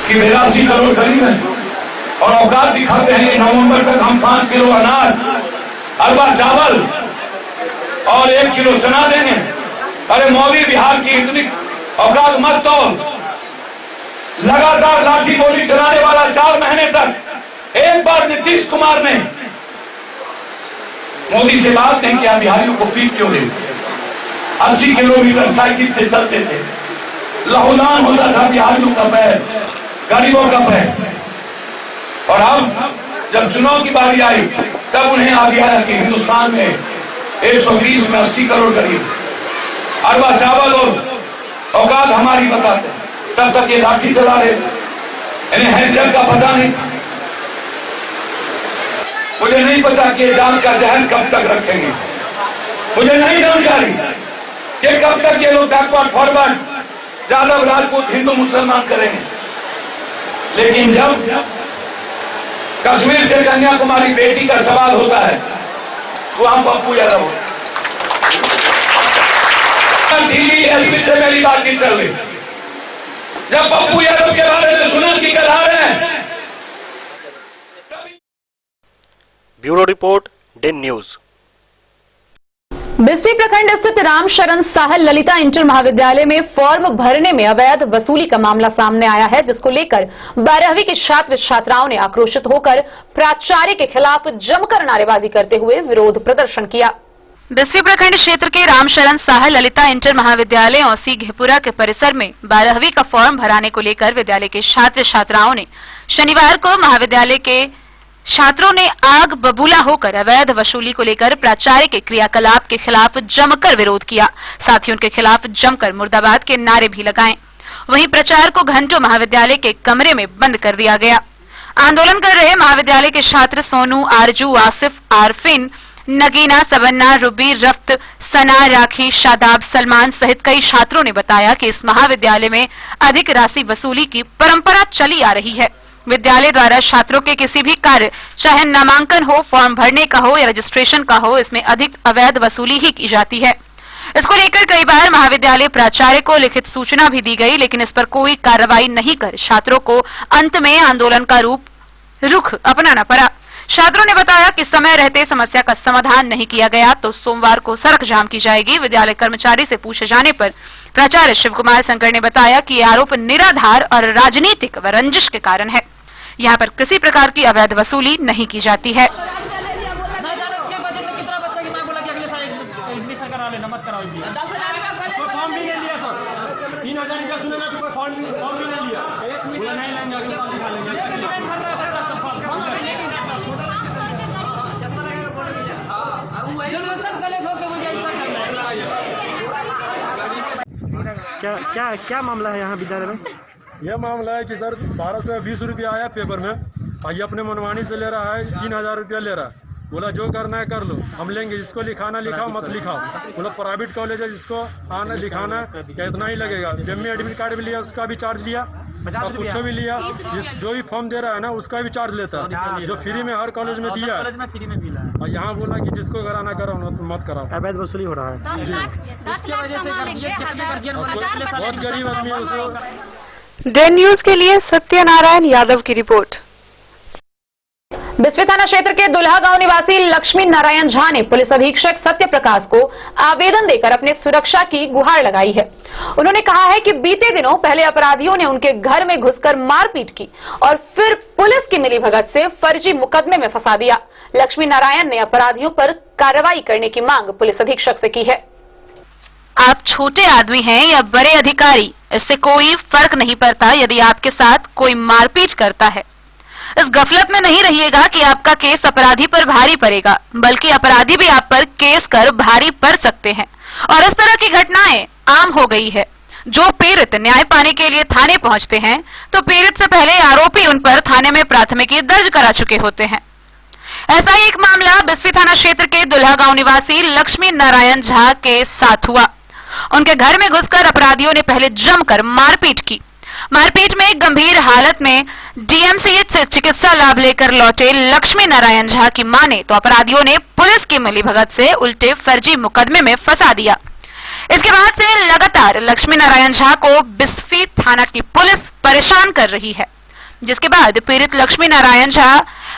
कि 82 करोड़ गरीब हैं और औकात दिखाते हैं। नवंबर तक हम 5 किलो अनाज, अरबा चावल और 1 किलो चना देंगे। अरे मोदी बिहार की इतनी औकात मत तोड़। लगातार लाठी गोली चलाने वाला 4 महीने तक एक बार नीतीश कुमार ने मोदी से बात नहीं किया बिहारियों को फीस क्यों देते। 80 किलोमीटर साइकिल से चलते थे, लहूलान होता था बिहारियों का पैर, गरीबों का पैर। और अब जब चुनाव की बारी आई तब उन्हें आ गया कि हिंदुस्तान में 120 में 80 करोड़ गरीब, अरबा चावल और औकात हमारी बताते। तब तक ये लाठी चला रहे, इन्हें हैसियत का पता नहीं। मुझे नहीं पता कि ये जान का जहर कब तक रखेंगे। मुझे नहीं जानकारी कि कब तक ये लोग बैकवर्ड फॉरवर्ड, यादव राजपूत, हिंदू मुसलमान करेंगे। लेकिन जब कश्मीर से कन्याकुमारी बेटी का सवाल होता है तो हम पप्पू यादव हो। दिल्ली एसपी से मेरी बातचीत चल रही, जब पप्पू यादव के बारे में सुना कि कल आ रहे हैं। Bureau report, Den news. Bisfi प्रखंड स्थित रामशरण साहल ललिता इंटर महाविद्यालय में फॉर्म भरने में अवैध वसूली का मामला सामने आया है, जिसको लेकर 12वीं के छात्र छात्राओं ने आक्रोशित होकर प्राचार्य के खिलाफ जमकर नारेबाजी करते हुए विरोध प्रदर्शन किया। बिस्फी प्रखंड क्षेत्र के रामशरण साहल ललिता इंटर महाविद्यालय औसी घेपुरा के परिसर में 12वीं का फॉर्म भराने को लेकर विद्यालय के छात्र छात्राओं ने शनिवार को महाविद्यालय के छात्रों ने आग बबूला होकर अवैध वसूली को लेकर प्राचार्य के क्रियाकलाप के खिलाफ जमकर विरोध किया। साथ ही उनके खिलाफ जमकर मुर्दाबाद के नारे भी लगाए। वहीं प्राचार्य को घंटों महाविद्यालय के कमरे में बंद कर दिया गया। आंदोलन कर रहे महाविद्यालय के छात्र सोनू, आरजू, आसिफ, आरफिन, नगीना, सबन्ना, रुबी, रफ्त, सना, राखी, शादाब, सलमान सहित कई छात्रों ने बताया कि इस महाविद्यालय में अधिक राशि वसूली की परंपरा चली आ रही है। विद्यालय द्वारा छात्रों के किसी भी कार्य, चाहे नामांकन हो, फॉर्म भरने का हो या रजिस्ट्रेशन का हो, इसमें अधिक अवैध वसूली ही की जाती है। इसको लेकर कई बार महाविद्यालय प्राचार्य को लिखित सूचना भी दी गई, लेकिन इस पर कोई कार्रवाई नहीं कर छात्रों को अंत में आंदोलन का रुख अपनाना पड़ा। छात्रों ने बताया कि समय रहते समस्या का समाधान नहीं किया गया तो सोमवार को सड़क जाम की जाएगी। विद्यालय कर्मचारी से पूछे जाने पर प्राचार्य शिव कुमार शंकर ने बताया कि ये आरोप निराधार और राजनीतिक व रंजिश के कारण है। यहाँ पर किसी प्रकार की अवैध वसूली नहीं की जाती है। क्या मामला है यहाँ विद्यालय में? यह मामला है कि सर 1220 रुपया आया पेपर में और ये अपने मनमानी से ले रहा है, 3000 रुपया ले रहा है। बोला जो करना है कर लो, हम लेंगे, जिसको लिखाना लिखाओ, मत लिखाओ। बोला प्राइवेट कॉलेज है, जिसको आना लिखाना क्या इतना ही लगेगा। जब मैं एडमिट कार्ड भी लिया उसका भी चार्ज लिया और कुछ भी लिया, जो भी फॉर्म दे रहा है ना उसका भी चार्ज लेता है, जो फ्री में हर कॉलेज में दिया है। और यहाँ बोला कि जिसको कराना कराओ, मत कराओ। अवैध वसूली हो रहा है। बहुत गरीब आदमी है उसको। डे न्यूज के लिए सत्यनारायण यादव की रिपोर्ट। बिस्फी थाना क्षेत्र के दुल्हा गांव निवासी लक्ष्मी नारायण झा ने पुलिस अधीक्षक सत्य प्रकाश को आवेदन देकर अपने सुरक्षा की गुहार लगाई है। उन्होंने कहा है कि बीते दिनों पहले अपराधियों ने उनके घर में घुसकर मारपीट की और फिर पुलिस की मिलीभगत से फर्जी मुकदमे में फंसा दिया। लक्ष्मी नारायण ने अपराधियों पर कार्रवाई करने की मांग पुलिस अधीक्षक से की है। आप छोटे आदमी हैं या बड़े अधिकारी, इससे कोई फर्क नहीं पड़ता यदि आपके साथ कोई मारपीट करता है। इस गफलत में नहीं रहिएगा कि आपका केस अपराधी पर भारी पड़ेगा, बल्कि अपराधी भी आप पर केस कर भारी पड़ सकते हैं। और इस तरह की घटनाएं आम हो गई है। जो पीड़ित न्याय पाने के लिए थाने पहुंचते हैं तो पीड़ित से पहले आरोपी उन पर थाने में प्राथमिकी दर्ज करा चुके होते हैं। ऐसा ही एक मामला बिस्फी थाना क्षेत्र के दुल्हा गांव निवासी लक्ष्मी नारायण झा के साथ हुआ। उनके घर में घुसकर अपराधियों ने पहले जमकर मारपीट की। मारपीट में गंभीर हालत में डीएमसीएच से चिकित्सा लाभ लेकर लौटे लक्ष्मी नारायण झा की माने तो अपराधियों ने पुलिस की मिलीभगत से उल्टे फर्जी मुकदमे में फंसा दिया। इसके बाद से लगातार लक्ष्मी नारायण झा को बिस्फी थाना की पुलिस परेशान कर रही है, जिसके बाद पीड़ित लक्ष्मी नारायण झा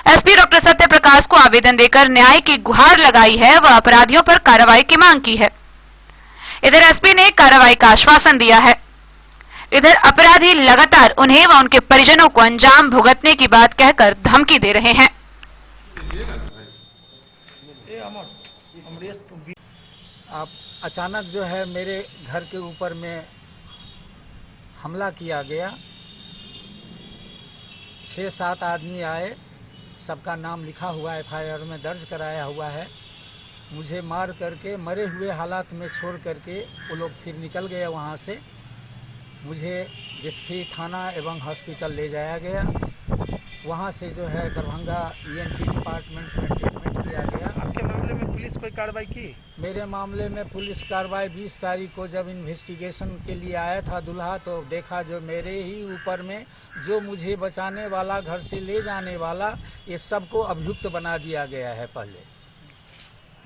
एसपी डॉक्टर सत्य प्रकाश को आवेदन देकर न्याय की गुहार लगाई है व अपराधियों पर कार्रवाई की मांग की है। इधर एसपी ने कार्रवाई का आश्वासन दिया है। इधर अपराधी लगातार उन्हें व उनके परिजनों को अंजाम भुगतने की बात कहकर धमकी दे रहे हैं। आप अचानक जो है मेरे घर के ऊपर में हमला किया गया। 6-7 आदमी आए, सबका नाम लिखा हुआ एफआईआर में दर्ज कराया हुआ है। मुझे मार करके मरे हुए हालात में छोड़ करके वो लोग फिर निकल गए वहाँ से। मुझे बिस्फी थाना एवं हॉस्पिटल ले जाया गया। वहाँ से जो है दरभंगा ईएनटी डिपार्टमेंट में ट्रीटमेंट किया गया। आपके मामले में पुलिस कोई कार्रवाई की? मेरे मामले में पुलिस कार्रवाई 20 तारीख को जब इन्वेस्टिगेशन के लिए आया था दुल्हा, तो देखा जो मेरे ही ऊपर में जो मुझे बचाने वाला, घर से ले जाने वाला, ये सबको अभियुक्त बना दिया गया है। पहले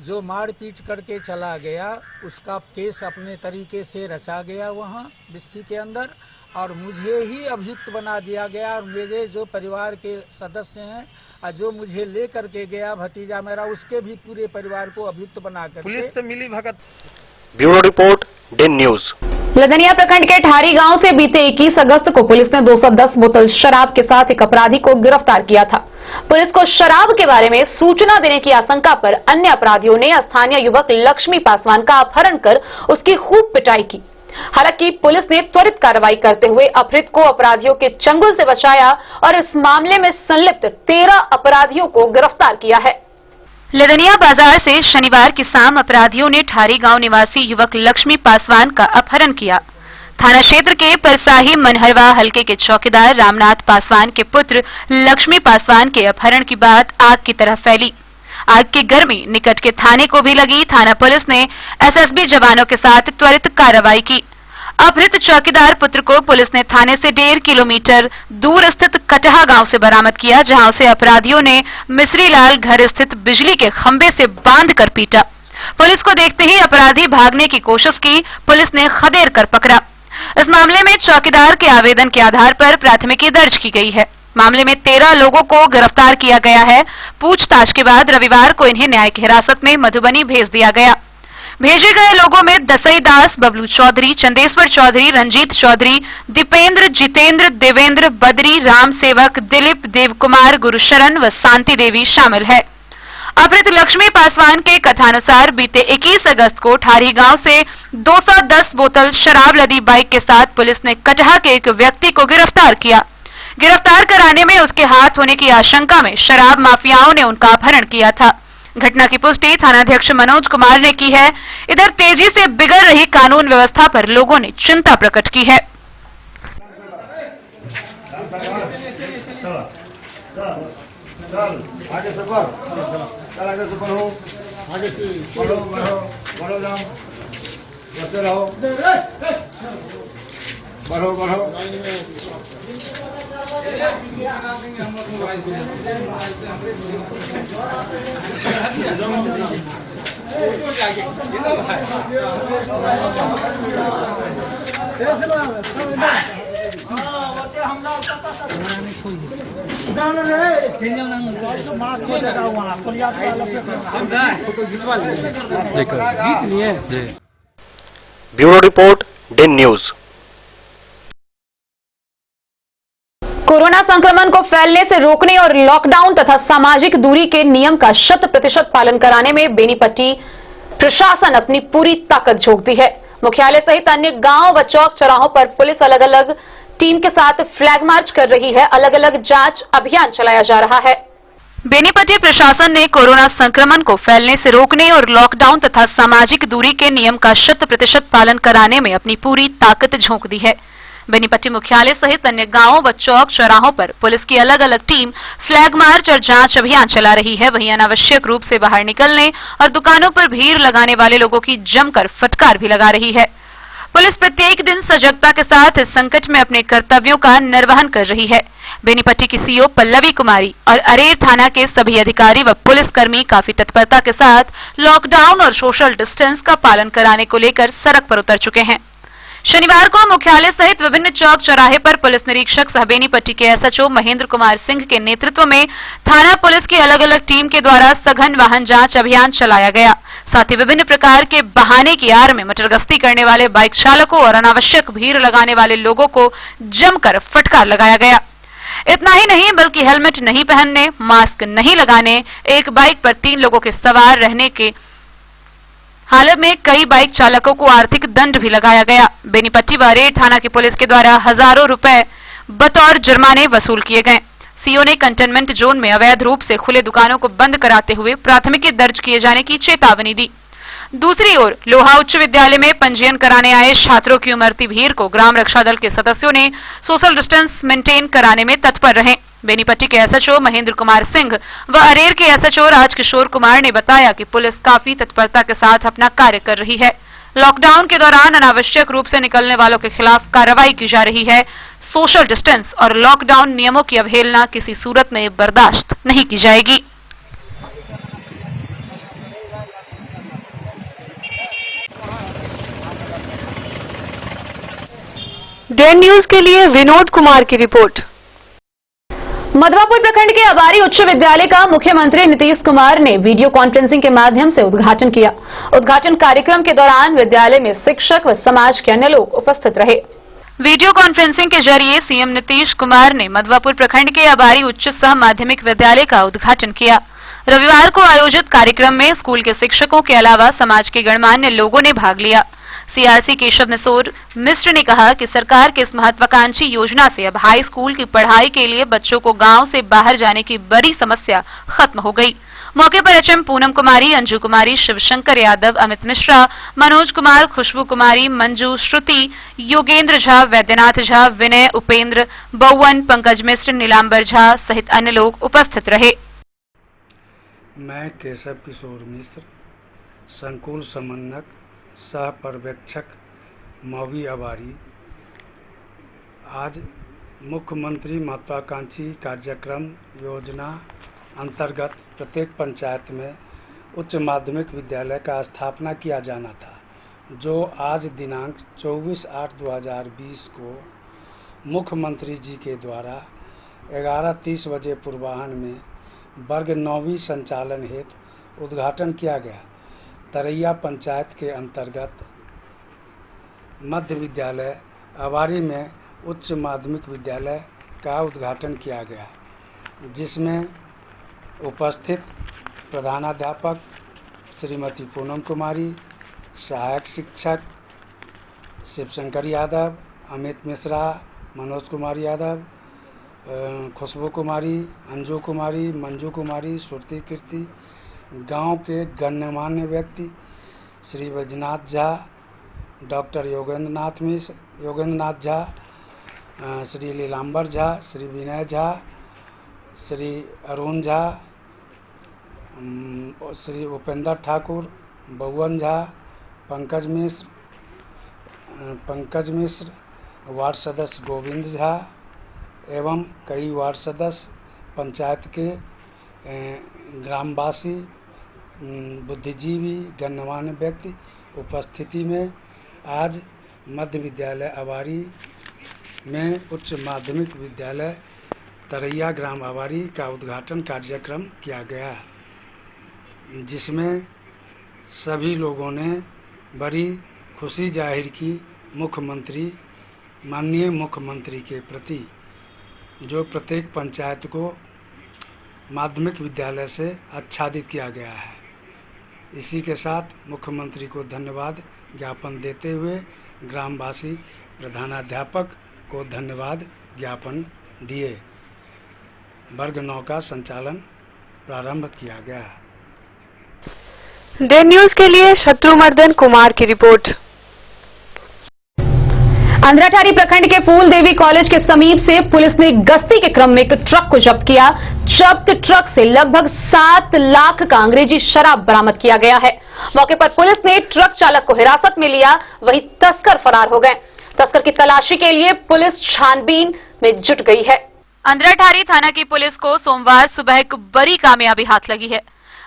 जो मारपीट करके चला गया उसका केस अपने तरीके से रचा गया वहाँ बिस्फी के अंदर, और मुझे ही अभियुक्त बना दिया गया। और मेरे जो परिवार के सदस्य हैं और जो मुझे ले करके गया भतीजा मेरा, उसके भी पूरे परिवार को अभियुक्त बना कर पुलिस से मिली Bhagat. Bureau report Den News. Ladania प्रखंड के ठारी गांव से बीते 21 अगस्त को पुलिस ने 210 बोतल शराब के साथ एक अपराधी को गिरफ्तार किया था। पुलिस को शराब के बारे में सूचना देने की आशंका पर अन्य अपराधियों ने स्थानीय युवक लक्ष्मी पासवान का अपहरण कर उसकी खूब पिटाई की। हालांकि पुलिस ने त्वरित कार्रवाई करते हुए अपहृत को अपराधियों के चंगुल से बचाया और इस मामले में संलिप्त 13 अपराधियों को गिरफ्तार किया है। लदनिया बाजार से शनिवार की शाम अपराधियों ने ठारी गांव निवासी युवक लक्ष्मी पासवान का अपहरण किया। थाना क्षेत्र के परसाही मनहरवा हलके के चौकीदार रामनाथ पासवान के पुत्र लक्ष्मी पासवान के अपहरण की बात आग की तरह फैली। आग की गर्मी निकट के थाने को भी लगी। थाना पुलिस ने एसएसबी जवानों के साथ त्वरित कार्रवाई की। अपहृत चौकीदार पुत्र को पुलिस ने थाने से 1.5 किलोमीटर दूर स्थित कटहा गांव से बरामद किया, जहां उसे अपराधियों ने मिश्रीलाल घर स्थित बिजली के खंभे से बांध कर पीटा। पुलिस को देखते ही अपराधी भागने की कोशिश की। पुलिस ने खदेड़ कर पकड़ा। इस मामले में चौकीदार के आवेदन के आधार पर प्राथमिकी दर्ज की गई है। मामले में 13 लोगों को गिरफ्तार किया गया है। पूछताछ के बाद रविवार को इन्हें न्यायिक हिरासत में मधुबनी भेज दिया गया। भेजे गए लोगों में दसई दास, बबलू चौधरी, चंदेश्वर चौधरी, रंजीत चौधरी, दीपेंद्र, जितेंद्र, देवेंद्र, बद्री, राम सेवक, दिलीप, देवकुमार, गुरुशरण व शांति देवी शामिल है। अपहृत लक्ष्मी पासवान के कथानुसार बीते 21 अगस्त को ठारी गांव से 210 बोतल शराब लदी बाइक के साथ पुलिस ने कटहा के एक व्यक्ति को गिरफ्तार किया। गिरफ्तार कराने में उसके हाथ होने की आशंका में शराब माफियाओं ने उनका अपहरण किया था। घटना की पुष्टि थानाध्यक्ष मनोज कुमार ने की है। इधर तेजी से बिगड़ रही कानून व्यवस्था पर लोगों ने चिंता प्रकट की है। चल आगे से बढ़, चल आगे से बढ़ो, आगे से बढ़ो बढ़ो बढ़ो जाओ, बचे रहो, बढ़ो बढ़ो। Bureau report Den news. Corona संक्रमण को फैलने से रोकने और लॉकडाउन तथा सामाजिक दूरी के नियम का 100% पालन कराने में बेनीपट्टी प्रशासन अपनी पूरी ताकत झोंकती है। मुख्यालय सहित अन्य गांव व चौक चौराहों पर पुलिस अलग अलग टीम के साथ फ्लैग मार्च कर रही है। अलग अलग जांच अभियान चलाया जा रहा है। बेनीपट्टी प्रशासन ने कोरोना संक्रमण को फैलने से रोकने और लॉकडाउन तथा सामाजिक दूरी के नियम का 100% पालन कराने में अपनी पूरी ताकत झोंक दी है। बेनीपट्टी मुख्यालय सहित अन्य गांवों व चौक चौराहों पर पुलिस की अलग अलग टीम फ्लैग मार्च और जांच अभियान चला रही है। वहीं अनावश्यक रूप से बाहर निकलने और दुकानों पर भीड़ लगाने वाले लोगों की जमकर फटकार भी लगा रही है। पुलिस प्रत्येक दिन सजगता के साथ इस संकट में अपने कर्तव्यों का निर्वहन कर रही है। बेनीपट्टी की सीओ पल्लवी कुमारी और अरेर थाना के सभी अधिकारी व पुलिसकर्मी काफी तत्परता के साथ लॉकडाउन और सोशल डिस्टेंस का पालन कराने को लेकर सड़क पर उतर चुके हैं। शनिवार को मुख्यालय सहित विभिन्न चौक चौराहे पर पुलिस निरीक्षक सह बेनीपट्टी के एसएचओ महेंद्र कुमार सिंह के नेतृत्व में थाना पुलिस की अलग अलग टीम के द्वारा सघन वाहन जांच अभियान चलाया गया। साथ ही विभिन्न प्रकार के बहाने की आड़ में मोटर गश्ती करने वाले बाइक चालकों और अनावश्यक भीड़ लगाने वाले लोगों को जमकर फटकार लगाया गया। इतना ही नहीं बल्कि हेलमेट नहीं पहनने, मास्क नहीं लगाने, एक बाइक पर 3 लोगों के सवार रहने के हालत में कई बाइक चालकों को आर्थिक दंड भी लगाया गया। बेनीपट्टी व अरेर थाना की पुलिस के द्वारा हजारों रुपए बतौर जुर्माने वसूल किए गए। सीओ ने कंटेनमेंट जोन में अवैध रूप से खुले दुकानों को बंद कराते हुए प्राथमिकी दर्ज किए जाने की चेतावनी दी। दूसरी ओर लोहा उच्च विद्यालय में पंजीयन कराने आए छात्रों की उमड़ती भीड़ को ग्राम रक्षा दल के सदस्यों ने सोशल डिस्टेंस मेंटेन कराने में तत्पर रहे। बेनीपट्टी के एसएचओ महेंद्र कुमार सिंह व अरेर के एसएचओ राजकिशोर कुमार ने बताया कि पुलिस काफी तत्परता के साथ अपना कार्य कर रही है। लॉकडाउन के दौरान अनावश्यक रूप से निकलने वालों के खिलाफ कार्रवाई की जा रही है। सोशल डिस्टेंस और लॉकडाउन नियमों की अवहेलना किसी सूरत में बर्दाश्त नहीं की जाएगी। डेन न्यूज के लिए विनोद कुमार की रिपोर्ट। मधवापुर प्रखंड के अबारी उच्च विद्यालय का मुख्यमंत्री नीतीश कुमार ने वीडियो कॉन्फ्रेंसिंग के माध्यम से उद्घाटन किया। उद्घाटन कार्यक्रम के दौरान विद्यालय में शिक्षक व समाज के अन्य लोग उपस्थित रहे। वीडियो कॉन्फ्रेंसिंग के जरिए सीएम नीतीश कुमार ने मधवापुर प्रखंड के अबारी उच्च सह माध्यमिक विद्यालय का उद्घाटन किया। रविवार को आयोजित कार्यक्रम में स्कूल के शिक्षकों के अलावा समाज के गणमान्य लोगों ने भाग लिया। सीआरसी केशव मिश्र ने कहा कि सरकार की इस महत्वाकांक्षी योजना से अब हाई स्कूल की पढ़ाई के लिए बच्चों को गांव से बाहर जाने की बड़ी समस्या खत्म हो गई। मौके पर एचएम पूनम कुमारी, अंजू कुमारी, शिवशंकर यादव, अमित मिश्रा, मनोज कुमार, खुशबू कुमारी, मंजू, श्रुति, योगेंद्र झा, वैद्यनाथ झा, विनय, उपेंद्र, बउवन, पंकज मिश्र, नीलांबर झा सहित अन्य लोग उपस्थित रहे। मैं केशव किशोर मिश्र, संकुल समन्वयक सह पर्यवेक्षक मवी अबारी, आज मुख्यमंत्री महत्वाकांक्षी कार्यक्रम योजना अंतर्गत प्रत्येक पंचायत में उच्च माध्यमिक विद्यालय का स्थापना किया जाना था, जो आज दिनांक 24/8/2020 को मुख्यमंत्री जी के द्वारा 11:30 बजे पूर्वाह्न में वर्ग 9वीं संचालन हेतु उद्घाटन किया गया। तरैया पंचायत के अंतर्गत मध्य विद्यालय अबारी में उच्च माध्यमिक विद्यालय का उद्घाटन किया गया, जिसमें उपस्थित प्रधानाध्यापक श्रीमती पूनम कुमारी, सहायक शिक्षक शिवशंकर यादव, अमित मिश्रा, मनोज कुमार यादव, खुशबू कुमारी, अंजू कुमारी, मंजू कुमारी, श्रुति कीर्ति, गांव के गण्यमान्य व्यक्ति श्री वैजनाथ झा, डॉक्टर योगेंद्रनाथ झा, श्री लीलांबर झा, श्री विनय झा श्री अरुण झा, श्री उपेंद्र ठाकुर, बउवन झा, पंकज मिश्र, वार्ड सदस्य गोविंद झा एवं कई वार्ड सदस्य, पंचायत के ग्रामवासी, बुद्धिजीवी, गण्यमान्य व्यक्ति उपस्थिति में आज मध्य विद्यालय अवारी में उच्च माध्यमिक विद्यालय तरैया ग्राम अवारी का उद्घाटन कार्यक्रम किया गया, जिसमें सभी लोगों ने बड़ी खुशी जाहिर की माननीय मुख्यमंत्री के प्रति, जो प्रत्येक पंचायत को माध्यमिक विद्यालय से आच्छादित किया गया है। इसी के साथ मुख्यमंत्री को धन्यवाद ज्ञापन देते हुए ग्रामवासी प्रधानाध्यापक को धन्यवाद ज्ञापन दिए। वर्ग 9 का संचालन प्रारंभ किया गया। डे न्यूज के लिए शत्रुमर्दन कुमार की रिपोर्ट। अंधराठारी प्रखंड के फूल देवी कॉलेज के समीप से पुलिस ने गश्ती के क्रम में एक ट्रक को जब्त किया। जब्त ट्रक से लगभग 7 लाख का अंग्रेजी शराब बरामद किया गया है। मौके पर पुलिस ने ट्रक चालक को हिरासत में लिया, वहीं तस्कर फरार हो गए। तस्कर की तलाशी के लिए पुलिस छानबीन में जुट गई है। अंधराठारी थाना की पुलिस को सोमवार सुबह एक बड़ी कामयाबी हाथ लगी है।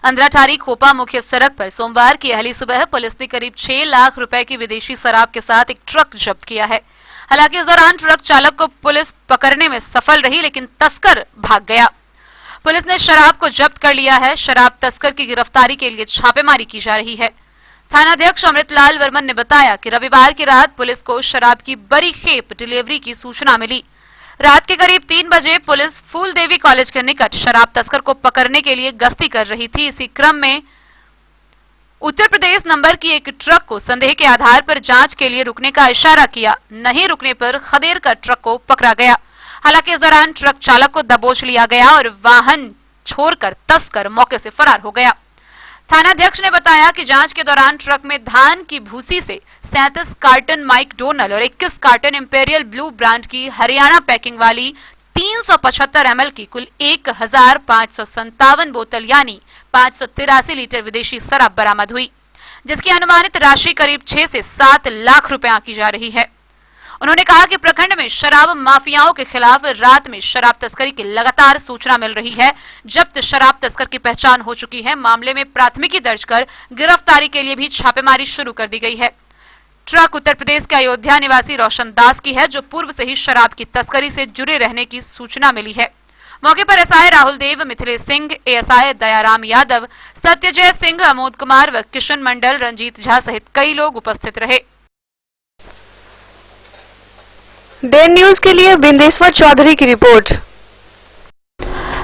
अंधराठारी खोपा मुख्य सड़क पर सोमवार की अहली सुबह पुलिस ने करीब 6 लाख रुपए की विदेशी शराब के साथ एक ट्रक जब्त किया है। हालांकि इस दौरान ट्रक चालक को पुलिस पकड़ने में सफल रही, लेकिन तस्कर भाग गया। पुलिस ने शराब को जब्त कर लिया है। शराब तस्कर की गिरफ्तारी के लिए छापेमारी की जा रही है। थानाध्यक्ष अमृतलाल वर्मन ने बताया कि रविवार की रात पुलिस को शराब की बड़ी खेप डिलीवरी की सूचना मिली। रात के करीब 3 बजे पुलिस फूल देवी कॉलेज के निकट शराब तस्कर को पकड़ने के लिए गश्ती कर रही थी। इसी क्रम में उत्तर प्रदेश नंबर की एक ट्रक को संदेह के आधार पर जांच के लिए रुकने का इशारा किया। नहीं रुकने पर खदेड़ कर ट्रक को पकड़ा गया। हालांकि इस दौरान ट्रक चालक को दबोच लिया गया और वाहन छोड़कर तस्कर मौके से फरार हो गया। थानाध्यक्ष ने बताया कि जांच के दौरान ट्रक में धान की भूसी से 37 कार्टन मैकडोनल्ड और 21 कार्टन इंपेरियल ब्लू ब्रांड की हरियाणा पैकिंग वाली 375 ml की कुल 1557 बोतल यानी 583 लीटर विदेशी शराब बरामद हुई, जिसकी अनुमानित राशि करीब 6 से 7 लाख रुपए आंकी जा रही है। उन्होंने कहा कि प्रखंड में शराब माफियाओं के खिलाफ रात में शराब तस्करी की लगातार सूचना मिल रही है। जब्त शराब तस्कर की पहचान हो चुकी है। मामले में प्राथमिकी दर्ज कर गिरफ्तारी के लिए भी छापेमारी शुरू कर दी गई है। ट्रक उत्तर प्रदेश के अयोध्या निवासी रोशन दास की है, जो पूर्व से ही शराब की तस्करी से जुड़े रहने की सूचना मिली है। मौके पर एसआई राहुल देव, मिथिलेश सिंह, एएसआई दयाराम यादव, सत्यजय सिंह, अमोद कुमार व किशन मंडल, रंजीत झा सहित कई लोग उपस्थित रहे। डे न्यूज के लिए बिंदेश्वर चौधरी की रिपोर्ट।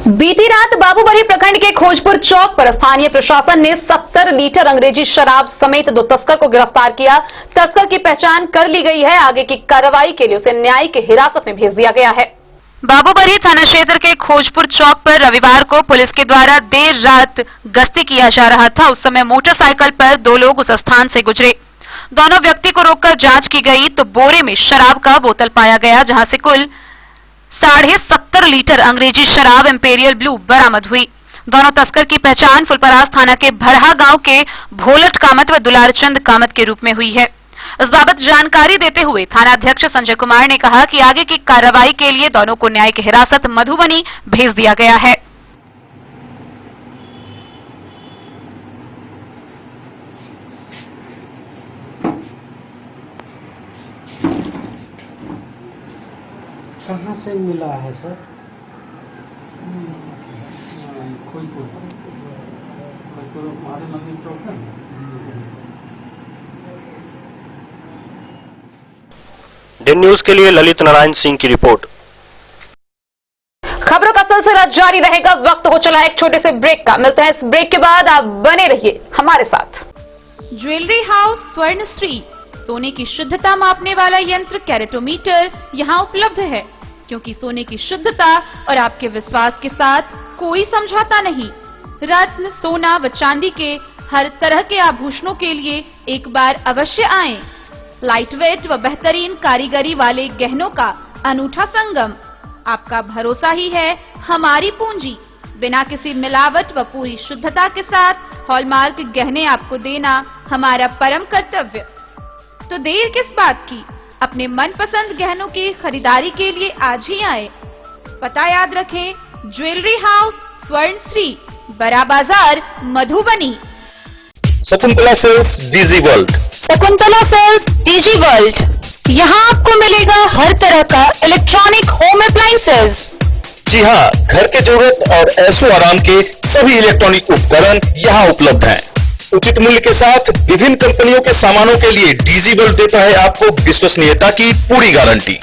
बीती रात बाबूबरी प्रखंड के खोजपुर चौक पर स्थानीय प्रशासन ने 70 लीटर अंग्रेजी शराब समेत 2 तस्कर को गिरफ्तार किया। तस्कर की पहचान कर ली गई है। आगे की कार्रवाई के लिए उसे न्यायिक हिरासत में भेज दिया गया है। बाबूबरी थाना क्षेत्र के खोजपुर चौक पर रविवार को पुलिस के द्वारा देर रात गश्ती किया जा रहा था। उस समय मोटरसाइकिल पर 2 लोग उस स्थान से गुजरे। दोनों व्यक्ति को रोककर जांच की गई तो बोरे में शराब का बोतल पाया गया, जहां से कुल 70.5 लीटर अंग्रेजी शराब इंपेरियल ब्लू बरामद हुई। दोनों तस्कर की पहचान फुलपरास थाना के भरहा गांव के भोलट कामत व दुलारचंद कामत के रूप में हुई है। इस बाबत जानकारी देते हुए थानाध्यक्ष संजय कुमार ने कहा कि आगे की कार्रवाई के लिए दोनों को न्यायिक हिरासत मधुबनी भेज दिया गया है। कहाँ से मिला है सर? डे न्यूज के लिए ललित नारायण सिंह की रिपोर्ट। खबरों का सिलसिला जारी रहेगा। वक्त हो चला है एक छोटे से ब्रेक का। मिलते हैं इस ब्रेक के बाद। आप बने रहिए हमारे साथ। ज्वेलरी हाउस स्वर्णश्री सोने की शुद्धता मापने वाला यंत्र कैरेटोमीटर यहाँ उपलब्ध है, क्योंकि सोने की शुद्धता और आपके विश्वास के साथ कोई समझौता नहीं। रत्न, सोना व चांदी के हर तरह के आभूषणों के लिए एक बार अवश्य आएं। लाइट वेट व बेहतरीन कारीगरी वाले गहनों का अनूठा संगम। आपका भरोसा ही है हमारी पूंजी। बिना किसी मिलावट व पूरी शुद्धता के साथ हॉलमार्क गहने आपको देना हमारा परम कर्तव्य। तो देर किस बात की, अपने मनपसंद गहनों की खरीदारी के लिए आज ही आए। पता याद रखें, jewellery house Swarnashri, Bada Bazaar, Madhubani. Shakuntala sales DG world. Shakuntala sales DG world, यहाँ आपको मिलेगा हर तरह का इलेक्ट्रॉनिक होम अप्लायंसेज। जी हाँ, घर के जरूरत और ऐशो आराम के सभी इलेक्ट्रॉनिक उपकरण यहाँ उपलब्ध हैं। उचित मूल्य के साथ विभिन्न कंपनियों के सामानों के लिए डीजी वर्ल्ड देता है आपको विश्वसनीयता की पूरी guarantee.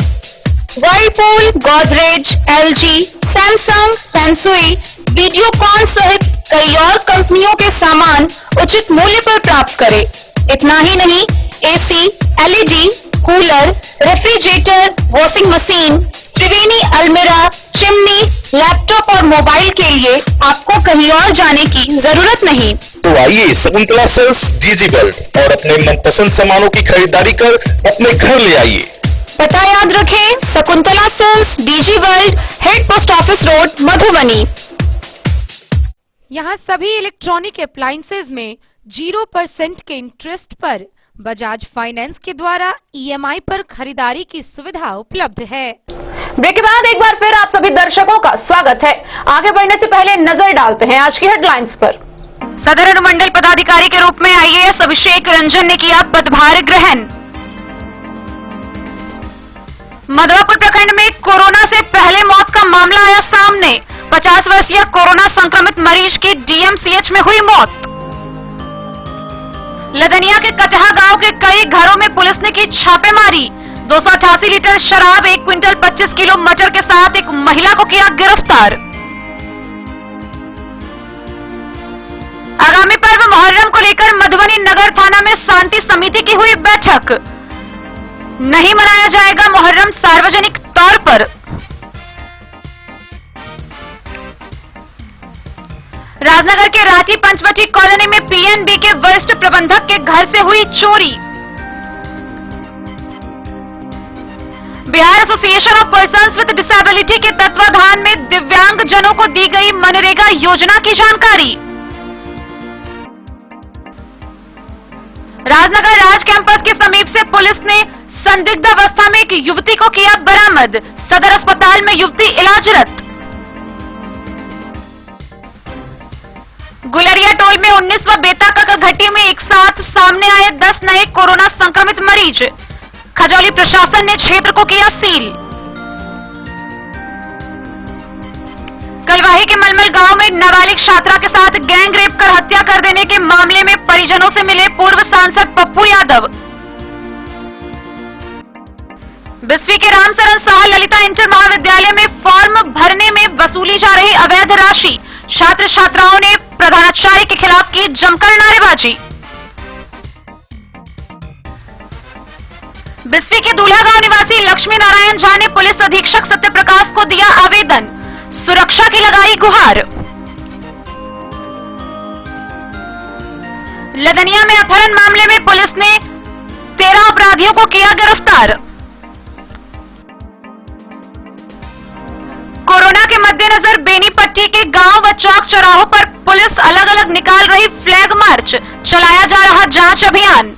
Whirlpool, Godrej, LG, Samsung, Sansui, Videocon सहित कई और कंपनियों के सामान उचित मूल्य पर प्राप्त करें। इतना ही नहीं, AC, LED, cooler, refrigerator, washing machine, Triveni अलमीरा, चिमनी, लैपटॉप और मोबाइल के लिए आपको कहीं और जाने की जरूरत नहीं। तो आइए शकुंतला सेल्स डीजी वर्ल्ड और अपने मनपसंद सामानों की खरीदारी कर अपने घर ले आइए। पता याद रखें, Shakuntala sales DG world, head post office road, Madhubani. यहाँ सभी इलेक्ट्रॉनिक अप्लायंसेज में 0% के इंटरेस्ट पर बजाज फाइनेंस के द्वारा ईएमआई पर खरीदारी की सुविधा उपलब्ध है। ब्रेक के बाद एक बार फिर आप सभी दर्शकों का स्वागत है। आगे बढ़ने से पहले नजर डालते हैं आज की हेडलाइंस पर। सदर अनुमंडल पदाधिकारी के रूप में आईएएस अभिषेक रंजन ने किया पदभार ग्रहण। मधवापुर प्रखंड में कोरोना से पहले मौत का मामला आया सामने। 50 वर्षीय कोरोना संक्रमित मरीज की डीएमसीएच में हुई मौत। लदनिया के कटहा गांव के कई घरों में पुलिस ने की छापेमारी। 288 लीटर शराब, 1 क्विंटल 25 किलो मटर के साथ एक महिला को किया गिरफ्तार। आगामी पर्व मुहर्रम को लेकर मधुबनी नगर थाना में शांति समिति की हुई बैठक। नहीं मनाया जाएगा मुहर्रम सार्वजनिक तौर पर। राजनगर के राठी पंचवटी कॉलोनी में पीएनबी के वरिष्ठ प्रबंधक के घर से हुई चोरी। Bihar association of persons with disability के तत्वाधान में दिव्यांग जनों को दी गई मनरेगा योजना की जानकारी। राजनगर राज कैंपस के समीप से पुलिस ने संदिग्ध अवस्था में एक युवती को किया बरामद। सदर अस्पताल में युवती इलाजरत। गुलरिया टोल में 19 व बेता ककरघट्टी में एक साथ सामने आए 10 नए कोरोना संक्रमित मरीज। खजौली प्रशासन ने क्षेत्र को किया सील। कलवाही के मलमल गांव में नाबालिग छात्रा के साथ गैंग रेप कर हत्या कर देने के मामले में परिजनों से मिले पूर्व सांसद पप्पू यादव। बिस्फी के रामसरन शाह ललिता इंटर महाविद्यालय में फॉर्म भरने में वसूली जा रही अवैध राशि। छात्र छात्राओं ने प्रधानाचार्य के खिलाफ की जमकर नारेबाजी। बिस्फी के दूल्हा गांव निवासी लक्ष्मी नारायण झा ने पुलिस अधीक्षक सत्यप्रकाश को दिया आवेदन। सुरक्षा की लगाई गुहार। लदनिया में अपहरण मामले में पुलिस ने 13 अपराधियों को किया गिरफ्तार। कोरोना के मद्देनजर बेनीपट्टी के गांव व चौक चौराहों पर पुलिस अलग अलग निकाल रही फ्लैग मार्च। चलाया जा रहा जांच अभियान।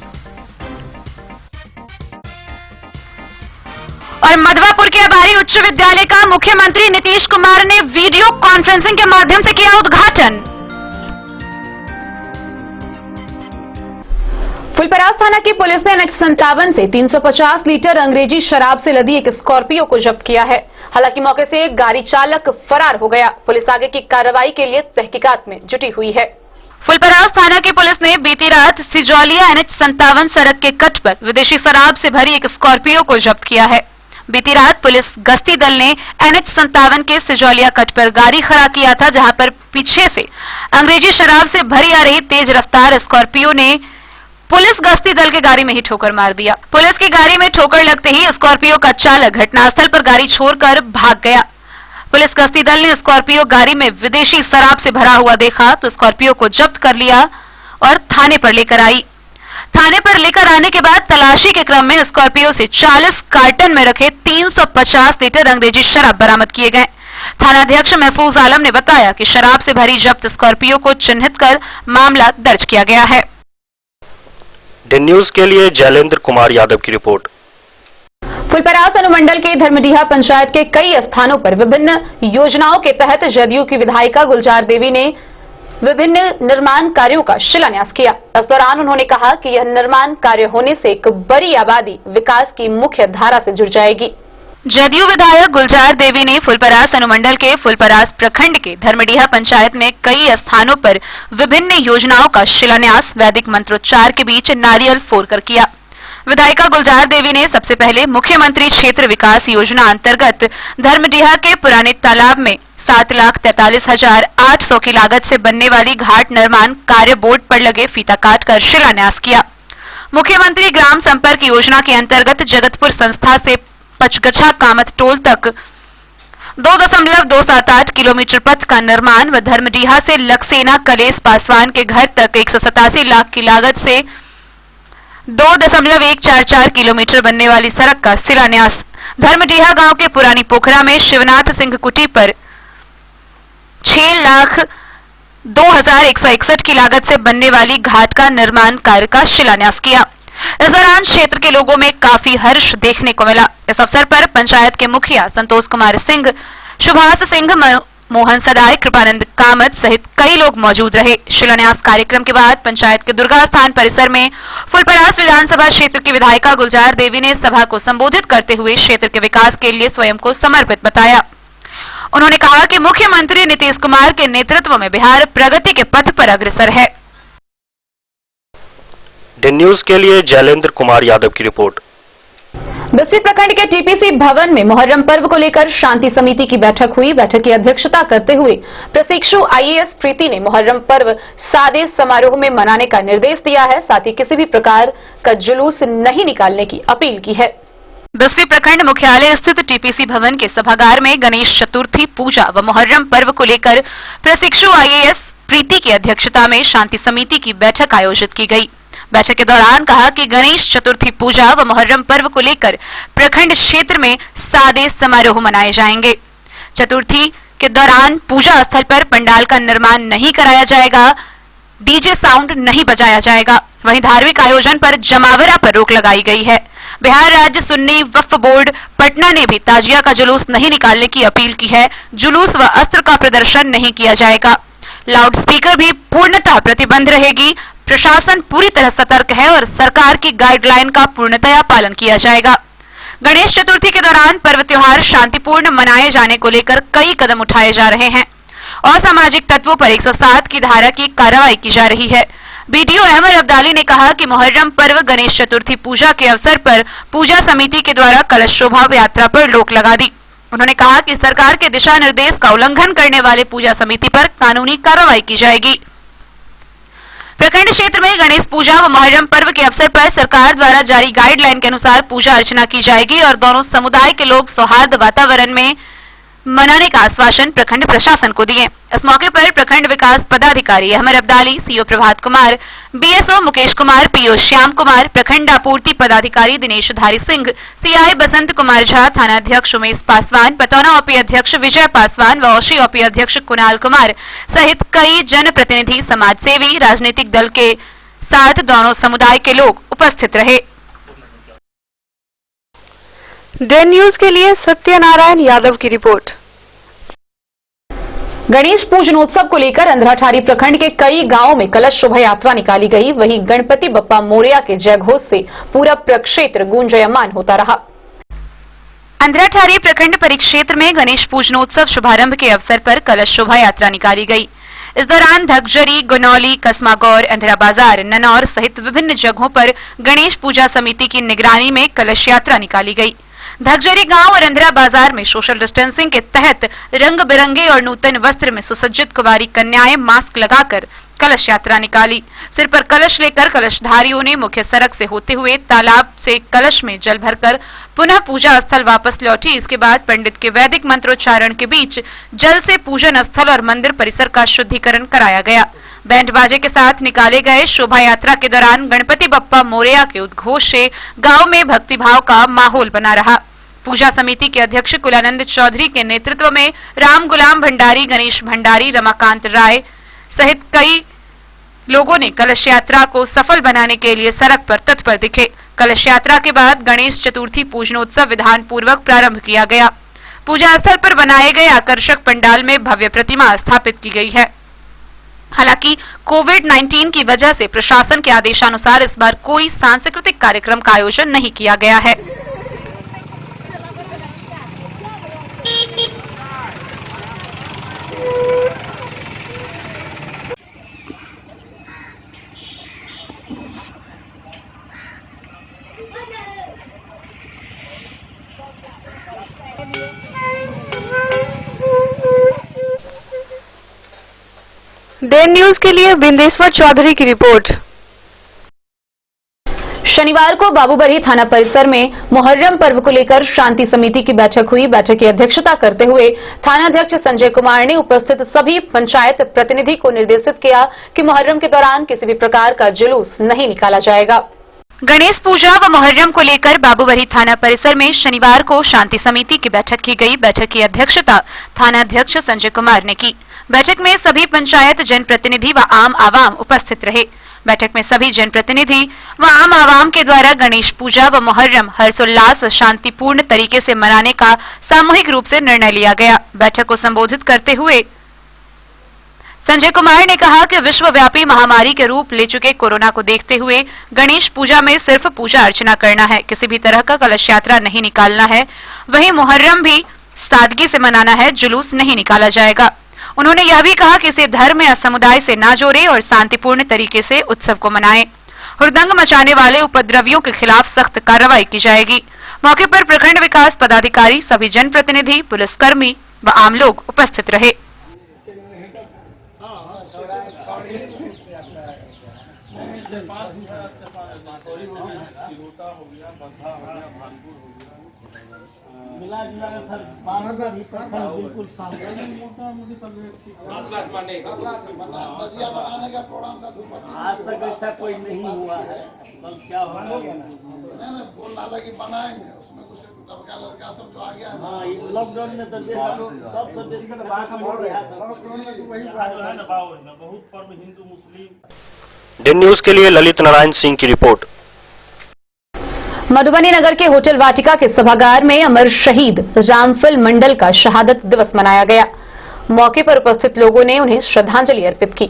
और मधवापुर के अबारी उच्च विद्यालय का मुख्यमंत्री नीतीश कुमार ने वीडियो कॉन्फ्रेंसिंग के माध्यम से किया उद्घाटन। फुलपरास थाना की पुलिस ने NH57 से 350 लीटर अंग्रेजी शराब से लदी एक स्कॉर्पियो को जब्त किया है। हालांकि मौके से एक गाड़ी चालक फरार हो गया। पुलिस आगे की कार्रवाई के लिए तहकीकात में जुटी हुई है। फुलपरास थाना की पुलिस ने बीती रात सिजौलिया NH57 सड़क के कट पर विदेशी शराब से भरी एक स्कॉर्पियो को जब्त किया है। बीती रात पुलिस गश्ती दल ने NH57 के सिजौलिया कट पर गाड़ी खड़ा किया था, जहां पर पीछे से अंग्रेजी शराब से भरी आ रही तेज रफ्तार स्कॉर्पियो ने पुलिस गश्ती दल के गाड़ी में ही ठोकर मार दिया। पुलिस की गाड़ी में ठोकर लगते ही स्कॉर्पियो का चालक घटनास्थल पर गाड़ी छोड़कर भाग गया। पुलिस गश्ती दल ने स्कॉर्पियो गाड़ी में विदेशी शराब से भरा हुआ देखा तो स्कॉर्पियो को जब्त कर लिया और थाने पर लेकर आई। थाने पर लेकर आने के बाद तलाशी के क्रम में स्कॉर्पियो से 40 कार्टन में रखे 350 लीटर अंग्रेजी शराब बरामद किए गए। थानाध्यक्ष महफूज आलम ने बताया कि शराब से भरी जब्त स्कॉर्पियो को चिन्हित कर मामला दर्ज किया गया है। दिन न्यूज के लिए जैलेंद्र कुमार यादव की रिपोर्ट। फुलपरास अनुमंडल के धर्मडीहा पंचायत के कई स्थानों पर विभिन्न योजनाओं के तहत जदयू की विधायिका गुलजार देवी ने विभिन्न निर्माण कार्यों का शिलान्यास किया। इस दौरान उन्होंने कहा कि यह निर्माण कार्य होने से एक बड़ी आबादी विकास की मुख्य धारा से जुड़ जाएगी। जदयू विधायक गुलजार देवी ने फुलपरास अनुमंडल के फुलपरास प्रखंड के धर्मडीहा पंचायत में कई स्थानों पर विभिन्न योजनाओं का शिलान्यास वैदिक मंत्रोच्चार के बीच नारियल फोड़कर किया। विधायिका गुलजार देवी ने सबसे पहले मुख्यमंत्री क्षेत्र विकास योजना अंतर्गत धर्मडीहा के पुराने तालाब में 7,43,800 की लागत से बनने वाली घाट निर्माण कार्य बोर्ड पर लगे फीता काटकर शिलान्यास किया। मुख्यमंत्री ग्राम संपर्क योजना के अंतर्गत जगतपुर संस्था से पचगछा कामत टोल तक 2.278 किलोमीटर पथ का निर्माण व धर्मडीहा से लक्सेना कलेश पासवान के घर तक 187 लाख की लागत से 2.144 किलोमीटर बनने वाली सड़क का शिलान्यास। धर्मडीहा गांव के पुरानी पोखरा में शिवनाथ सिंह कुटी पर 6,02,161 की लागत से बनने वाली घाट का निर्माण कार्य का शिलान्यास किया। इस दौरान क्षेत्र के लोगों में काफी हर्ष देखने को मिला। इस अवसर पर पंचायत के मुखिया संतोष कुमार सिंह, सुभाष सिंह, मोहन सदाय, कृपानंद कामत सहित कई लोग मौजूद रहे। शिलान्यास कार्यक्रम के बाद पंचायत के दुर्गा स्थान परिसर में फुलपरास विधानसभा क्षेत्र की विधायिका गुलजार देवी ने सभा को संबोधित करते हुए क्षेत्र के विकास के लिए स्वयं को समर्पित बताया। उन्होंने कहा कि मुख्यमंत्री नीतीश कुमार के नेतृत्व में बिहार प्रगति के पथ पर अग्रसर है। दिन न्यूज के लिए जैलेंद्र कुमार यादव की रिपोर्ट। बस्ती प्रखंड के टीपीसी भवन में मुहर्रम पर्व को लेकर शांति समिति की बैठक हुई। बैठक की अध्यक्षता करते हुए प्रशिक्षु आईएएस प्रीति ने मुहर्रम पर्व सादे समारोह में मनाने का निर्देश दिया है। साथ ही किसी भी प्रकार का जुलूस नहीं निकालने की अपील की है। बस्ती प्रखंड मुख्यालय स्थित टीपीसी भवन के सभागार में गणेश चतुर्थी पूजा व मुहर्रम पर्व को लेकर प्रशिक्षु आईएएस प्रीति की अध्यक्षता में शांति समिति की बैठक आयोजित की गई। बैठक के दौरान कहा कि गणेश चतुर्थी पूजा व मुहर्रम पर्व को लेकर प्रखंड क्षेत्र में सादे समारोह मनाए जाएंगे। चतुर्थी के दौरान पूजा स्थल पर पंडाल का निर्माण नहीं कराया जाएगा, डीजे साउंड नहीं बजाया जाएगा। वहीं धार्मिक आयोजन पर जमावरा पर रोक लगाई गई है। बिहार राज्य सुन्नी वक्फ बोर्ड पटना ने भी ताजिया का जुलूस नहीं निकालने की अपील की है। जुलूस व अस्त्र का प्रदर्शन नहीं किया जाएगा। लाउडस्पीकर भी पूर्णतः प्रतिबंध रहेगी। प्रशासन पूरी तरह सतर्क है और सरकार की गाइडलाइन का पूर्णतया पालन किया जाएगा। गणेश चतुर्थी के दौरान पर्व त्योहार शांतिपूर्ण मनाए जाने को लेकर कई कदम उठाए जा रहे हैं। असामाजिक तत्वों पर 107 की धारा की कार्रवाई की जा रही है। बीडीओ अहमद अब्दाली ने कहा कि मुहर्रम पर्व गणेश चतुर्थी पूजा के अवसर पर पूजा समिति के द्वारा कलश शोभा यात्रा पर रोक लगा दी। उन्होंने कहा कि सरकार के दिशा निर्देश का उल्लंघन करने वाले पूजा समिति पर कानूनी कार्रवाई की जाएगी। प्रखंड क्षेत्र में गणेश पूजा व मुहर्रम पर्व के अवसर पर सरकार द्वारा जारी गाइडलाइन के अनुसार पूजा अर्चना की जाएगी और दोनों समुदाय के लोग सौहार्द वातावरण में मनाने का आश्वासन प्रखंड प्रशासन को दिए। इस मौके पर प्रखंड विकास पदाधिकारी Ahmad Abdali, CO Prabhat Kumar, BSO Mukesh Kumar, PO Shyam Kumar, प्रखंड आपूर्ति पदाधिकारी दिनेश धारी सिंह, सीआई बसंत कुमार झा, थानाध्यक्ष उमेश पासवान, पतौना ओपी अध्यक्ष विजय पासवान व ओशी ओपी अध्यक्ष कुणाल कुमार सहित कई जनप्रतिनिधि, समाजसेवी, राजनीतिक दल के साथ दोनों समुदाय के लोग उपस्थित रहे। डे न्यूज के लिए सत्यनारायण यादव की रिपोर्ट। गणेश पूजनोत्सव को लेकर अंधराठारी प्रखंड के कई गांवों में कलश शोभा यात्रा निकाली गई। वहीं गणपति बप्पा मोरया के जयघोष से पूरा प्रक्षेत्र गूंजयमान होता रहा। अंधराठारी प्रखंड परिक्षेत्र में गणेश पूजनोत्सव शुभारंभ के अवसर पर कलश शोभा यात्रा निकाली गई। इस दौरान धगजरी, गुनौली, कसमागौर, अंधरा बाजार, ननौर सहित विभिन्न जगहों पर गणेश पूजा समिति की निगरानी में कलश यात्रा निकाली गई। धगजरी गांव और अंधरा बाजार में सोशल डिस्टेंसिंग के तहत रंग बिरंगे और नूतन वस्त्र में सुसज्जित कुंवारी कन्याएं मास्क लगाकर कलश यात्रा निकाली। सिर पर कलश लेकर कलशधारियों ने मुख्य सड़क से होते हुए तालाब से कलश में जल भरकर पुनः पूजा स्थल वापस लौटी। इसके बाद पंडित के वैदिक मंत्रोच्चारण के बीच जल से पूजन स्थल और मंदिर परिसर का शुद्धिकरण कराया गया। बैंड बाजे के साथ निकाले गए शोभा यात्रा के दौरान गणपति बप्पा मोरया के उद्घोष से गांव में भक्तिभाव का माहौल बना रहा। पूजा समिति के अध्यक्ष कुलानंद चौधरी के नेतृत्व में राम गुलाम भंडारी, गणेश भंडारी, रमाकांत राय सहित कई लोगों ने कलश यात्रा को सफल बनाने के लिए सड़क पर तत्पर दिखे। कलश यात्रा के बाद गणेश चतुर्थी पूजनोत्सव विधान पूर्वक प्रारंभ किया गया। पूजा स्थल पर बनाए गए आकर्षक पंडाल में भव्य प्रतिमा स्थापित की गई है। हालांकि कोविड-19 की वजह से प्रशासन के आदेशानुसार इस बार कोई सांस्कृतिक कार्यक्रम का आयोजन नहीं किया गया है। देन न्यूज के लिए बिंदेश्वर चौधरी की रिपोर्ट। शनिवार को बाबूबरही थाना परिसर में मुहर्रम पर्व को लेकर शांति समिति की बैठक हुई। बैठक की अध्यक्षता करते हुए थानाध्यक्ष संजय कुमार ने उपस्थित सभी पंचायत प्रतिनिधि को निर्देशित किया कि मुहर्रम के दौरान किसी भी प्रकार का जुलूस नहीं निकाला जाएगा। गणेश पूजा व मुहर्रम को लेकर बाबूबरही थाना परिसर में शनिवार को शांति समिति की बैठक की गई। बैठक की अध्यक्षता थानाध्यक्ष संजय कुमार ने की। बैठक में सभी पंचायत जनप्रतिनिधि व आम आवाम उपस्थित रहे। बैठक में सभी जनप्रतिनिधि व आम आवाम के द्वारा गणेश पूजा व मुहर्रम हर्षोल्लास शांतिपूर्ण तरीके से मनाने का सामूहिक रूप से निर्णय लिया गया। बैठक को संबोधित करते हुए संजय कुमार ने कहा कि विश्वव्यापी महामारी के रूप ले चुके कोरोना को देखते हुए गणेश पूजा में सिर्फ पूजा अर्चना करना है, किसी भी तरह का कलश यात्रा नहीं निकालना है। वहीं मुहर्रम भी सादगी से मनाना है, जुलूस नहीं निकाला जाएगा। उन्होंने यह भी कहा कि इसे धर्म या समुदाय से ना जोड़े और शांतिपूर्ण तरीके से उत्सव को मनाएं। हुड़दंग मचाने वाले उपद्रवियों के खिलाफ सख्त कार्रवाई की जाएगी। मौके पर प्रखंड विकास पदाधिकारी, सभी जनप्रतिनिधि, पुलिसकर्मी व आम लोग उपस्थित रहे। मिला जुला के सर बाहर का भी बिल्कुल साफ बनाने का प्रोग्राम आज तक ऐसा कोई नहीं हुआ है। कल क्या होगा बोल रहा था कि बनाएंगे, उसमें कुछ लड़का लड़का सब जो आ गया। हाँ, लॉकडाउन में तो सब सदस्य बहुत पर्व हिंदू मुस्लिम। दिन न्यूज के लिए ललित नारायण सिंह की रिपोर्ट। मधुबनी नगर के होटल वाटिका के सभागार में अमर शहीद रामफल मंडल का शहादत दिवस मनाया गया। मौके पर उपस्थित लोगों ने उन्हें श्रद्धांजलि अर्पित की।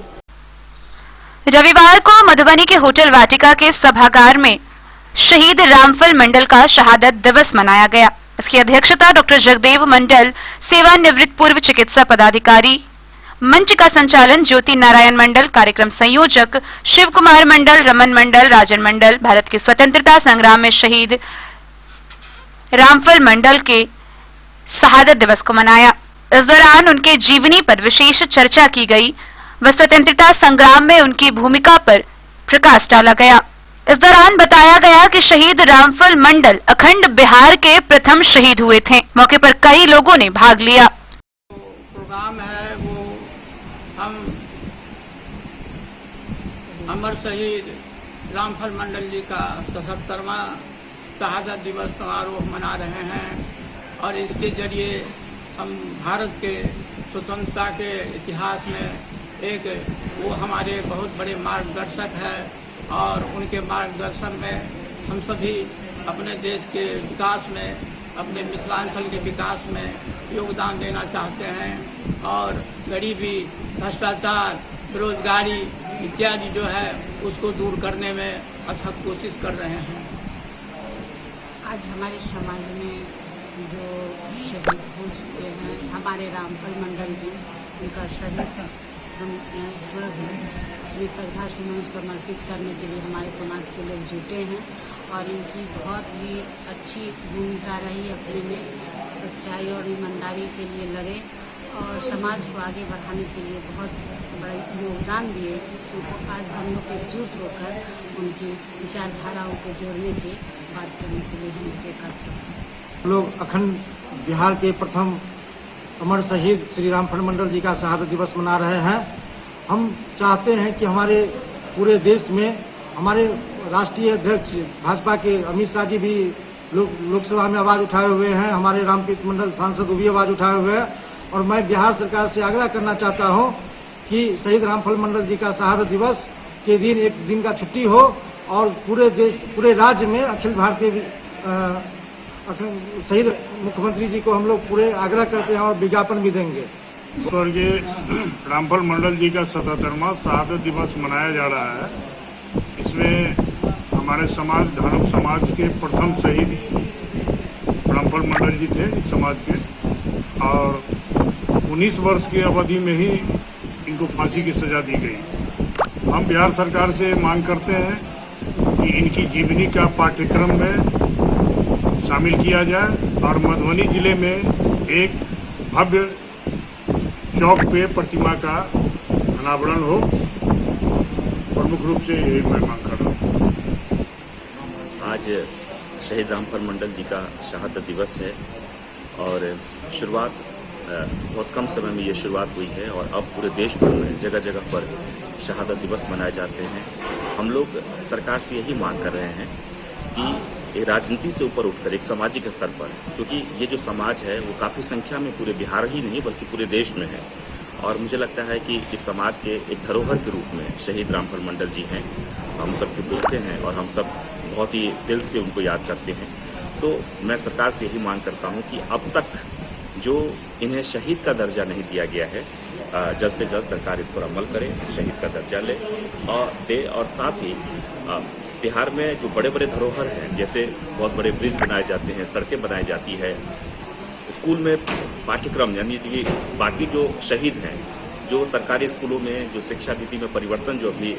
रविवार को मधुबनी के होटल वाटिका के सभागार में शहीद रामफल मंडल का शहादत दिवस मनाया गया। इसकी अध्यक्षता डॉक्टर जगदेव मंडल, सेवानिवृत्त पूर्व चिकित्सा पदाधिकारी। मंच का संचालन ज्योति नारायण मंडल, कार्यक्रम संयोजक शिव कुमार मंडल, रमन मंडल, राजन मंडल। भारत के स्वतंत्रता संग्राम में शहीद रामफल मंडल के शहादत दिवस को मनाया। इस दौरान उनके जीवनी पर विशेष चर्चा की गई व स्वतंत्रता संग्राम में उनकी भूमिका पर प्रकाश डाला गया। इस दौरान बताया गया कि शहीद रामफल मंडल अखंड बिहार के प्रथम शहीद हुए थे। मौके पर कई लोगों ने भाग लिया। प्रोग्राम है वो हम अमर शहीद रामफल मंडल जी का 77वां शहादत दिवस समारोह मना रहे हैं और इसके जरिए हम भारत के स्वतंत्रता के इतिहास में एक वो हमारे बहुत बड़े मार्गदर्शक है और उनके मार्गदर्शन में हम सभी अपने देश के विकास में, अपने मिथिलांचल के विकास में योगदान देना चाहते हैं और गरीबी, भ्रष्टाचार, बेरोजगारी इत्यादि जो है उसको दूर करने में अथक कोशिश कर रहे हैं। आज हमारे समाज में जो शहीद हो चुके हैं हमारे रामफल मंडल जी, उनका शहीद इसमें श्रद्धा सुमन समर्पित करने के लिए हमारे समाज के लोग जुटे हैं और इनकी बहुत ही अच्छी भूमिका रही। अपने में सच्चाई और ईमानदारी के लिए लड़े और समाज को आगे बढ़ाने के लिए बहुत बड़ा योगदान दिए। उनको आज हम लोग एकजुट होकर उनकी विचारधाराओं को जोड़ने की बात करने के लिए हम एकत्र हैं। लोग अखंड बिहार के प्रथम अमर शहीद श्री रामफल मंडल जी का शहादत दिवस मना रहे हैं हम चाहते हैं कि हमारे पूरे देश में हमारे राष्ट्रीय अध्यक्ष भाजपा के अमित शाह जी भी लोकसभा में आवाज उठाए हुए हैं, हमारे रामप्रीत मंडल सांसद वो भी आवाज उठाए हुए हैं। और मैं बिहार सरकार से आग्रह करना चाहता हूं कि शहीद रामफल मंडल जी का शहादत दिवस के दिन एक दिन का छुट्टी हो और पूरे राज्य में अखिल भारतीय शहीद मुख्यमंत्री जी को हम लोग पूरे आग्रह करते हैं और विज्ञापन भी देंगे। स्वर्गीय रामफल मंडल जी का 77वां शहादत दिवस मनाया जा रहा है। इसमें हमारे समाज धानुक समाज के प्रथम शहीद रामफल मंडल जी थे इस समाज के, और 19 वर्ष की अवधि में ही इनको फांसी की सजा दी गई। हम बिहार सरकार से मांग करते हैं कि इनकी जीवनी का पाठ्यक्रम में शामिल किया जाए और मधुबनी जिले में एक भव्य चौक पे प्रतिमा का अनावरण हो। प्रमुख रूप से यही मैं मांग कर रहा हूँ। आज शहीद रामफल मंडल जी का शहादत दिवस है और शुरुआत बहुत कम समय में ये शुरुआत हुई है और अब पूरे देश भर में जगह जगह पर शहादत दिवस मनाए जाते हैं। हम लोग सरकार से यही मांग कर रहे हैं कि ये राजनीति से ऊपर उठकर एक सामाजिक स्तर पर, क्योंकि ये जो समाज है वो काफी संख्या में पूरे बिहार ही नहीं बल्कि पूरे देश में है और मुझे लगता है कि इस समाज के एक धरोहर के रूप में शहीद रामफल मंडल जी हैं। हम सबके बोलते हैं और हम सब बहुत ही दिल से उनको याद करते हैं। तो मैं सरकार से यही मांग करता हूं कि अब तक जो इन्हें शहीद का दर्जा नहीं दिया गया है, जल्द से जल्द सरकार इस पर अमल करे, शहीद का दर्जा दे और साथ ही बिहार में जो बड़े बड़े धरोहर हैं, जैसे बहुत बड़े ब्रिज बनाए जाते हैं, सड़कें बनाई जाती है, स्कूल में पाठ्यक्रम यानी कि बाकी जो शहीद हैं, जो सरकारी स्कूलों में जो शिक्षा नीति में परिवर्तन जो अभी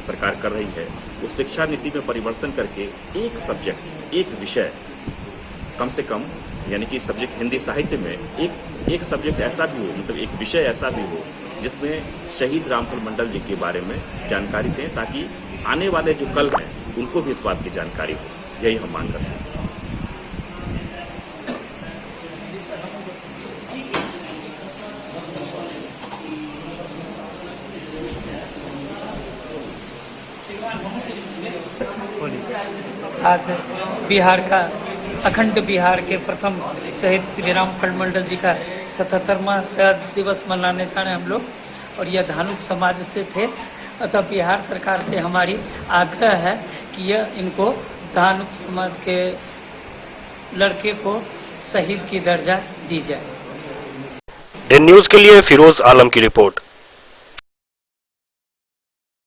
सरकार कर रही है, उस शिक्षा नीति में परिवर्तन करके एक सब्जेक्ट, एक विषय कम से कम यानी कि सब्जेक्ट हिंदी साहित्य में एक सब्जेक्ट ऐसा भी हो, मतलब एक विषय ऐसा भी हो जिसमें शहीद रामफल मंडल जी के बारे में जानकारी दें, ताकि आने वाले जो कल हैं उनको भी इस बात की जानकारी हो। यही हम मांग करते हैं। आज बिहार का अखंड बिहार के प्रथम शहीद श्री रामफल मंडल जी का 77वां शहादत दिवस मनाने जा रहे हैं हम लोग, और यह धानुक समाज से थे। अतः बिहार सरकार से हमारी आग्रह है कि यह इनको धानुक समाज के लड़के को शहीद की दर्जा दी जाए। दिन न्यूज के लिए फिरोज आलम की रिपोर्ट।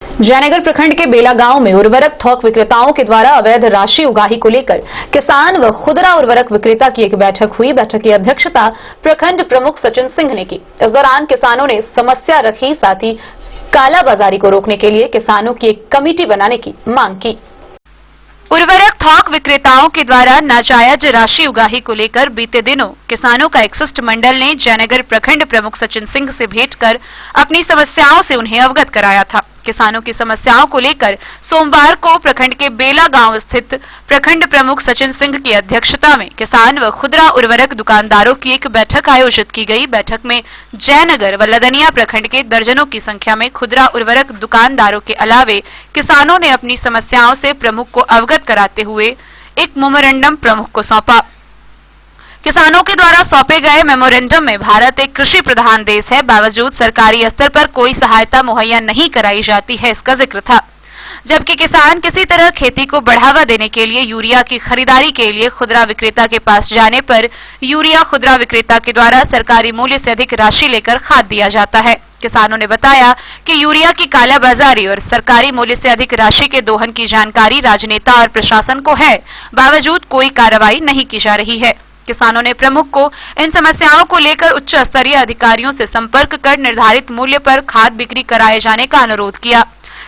जयनगर प्रखंड के बेला गांव में उर्वरक थोक विक्रेताओं के द्वारा अवैध राशि उगाही को लेकर किसान व खुदरा उर्वरक विक्रेता की एक बैठक हुई। बैठक की अध्यक्षता प्रखंड प्रमुख सचिन सिंह ने की। इस दौरान किसानों ने समस्या रखी, साथ ही कालाबाजारी को रोकने के लिए किसानों की एक कमेटी बनाने की मांग की। उर्वरक थोक विक्रेताओं के द्वारा नाजायज राशि उगाही को लेकर बीते दिनों किसानों का एक शिष्टमंडल ने जयनगर प्रखंड प्रमुख सचिन सिंह से भेंट कर अपनी समस्याओं से उन्हें अवगत कराया था। किसानों की समस्याओं को लेकर सोमवार को प्रखंड के बेला गांव स्थित प्रखंड प्रमुख सचिन सिंह की अध्यक्षता में किसान व खुदरा उर्वरक दुकानदारों की एक बैठक आयोजित की गई। बैठक में जयनगर व लदनिया प्रखंड के दर्जनों की संख्या में खुदरा उर्वरक दुकानदारों के अलावे किसानों ने अपनी समस्याओं से प्रमुख को अवगत कराते हुए एक मेमोरेंडम प्रमुख को सौंपा। किसानों के द्वारा सौंपे गए मेमोरेंडम में भारत एक कृषि प्रधान देश है, बावजूद सरकारी स्तर पर कोई सहायता मुहैया नहीं कराई जाती है, इसका जिक्र था। जबकि किसान किसी तरह खेती को बढ़ावा देने के लिए यूरिया की खरीदारी के लिए खुदरा विक्रेता के पास जाने पर यूरिया खुदरा विक्रेता के द्वारा सरकारी मूल्य से अधिक राशि लेकर खाद दिया जाता है। किसानों ने बताया कि यूरिया की कालाबाजारी और सरकारी मूल्य से अधिक राशि के दोहन की जानकारी राजनेता और प्रशासन को है, बावजूद कोई कार्रवाई नहीं की जा रही है। किसानों ने प्रमुख को इन समस्याओं को लेकर उच्च स्तरीय अधिकारियों से संपर्क कर निर्धारित मूल्य पर खाद बिक्री कराए जाने का अनुरोध किया।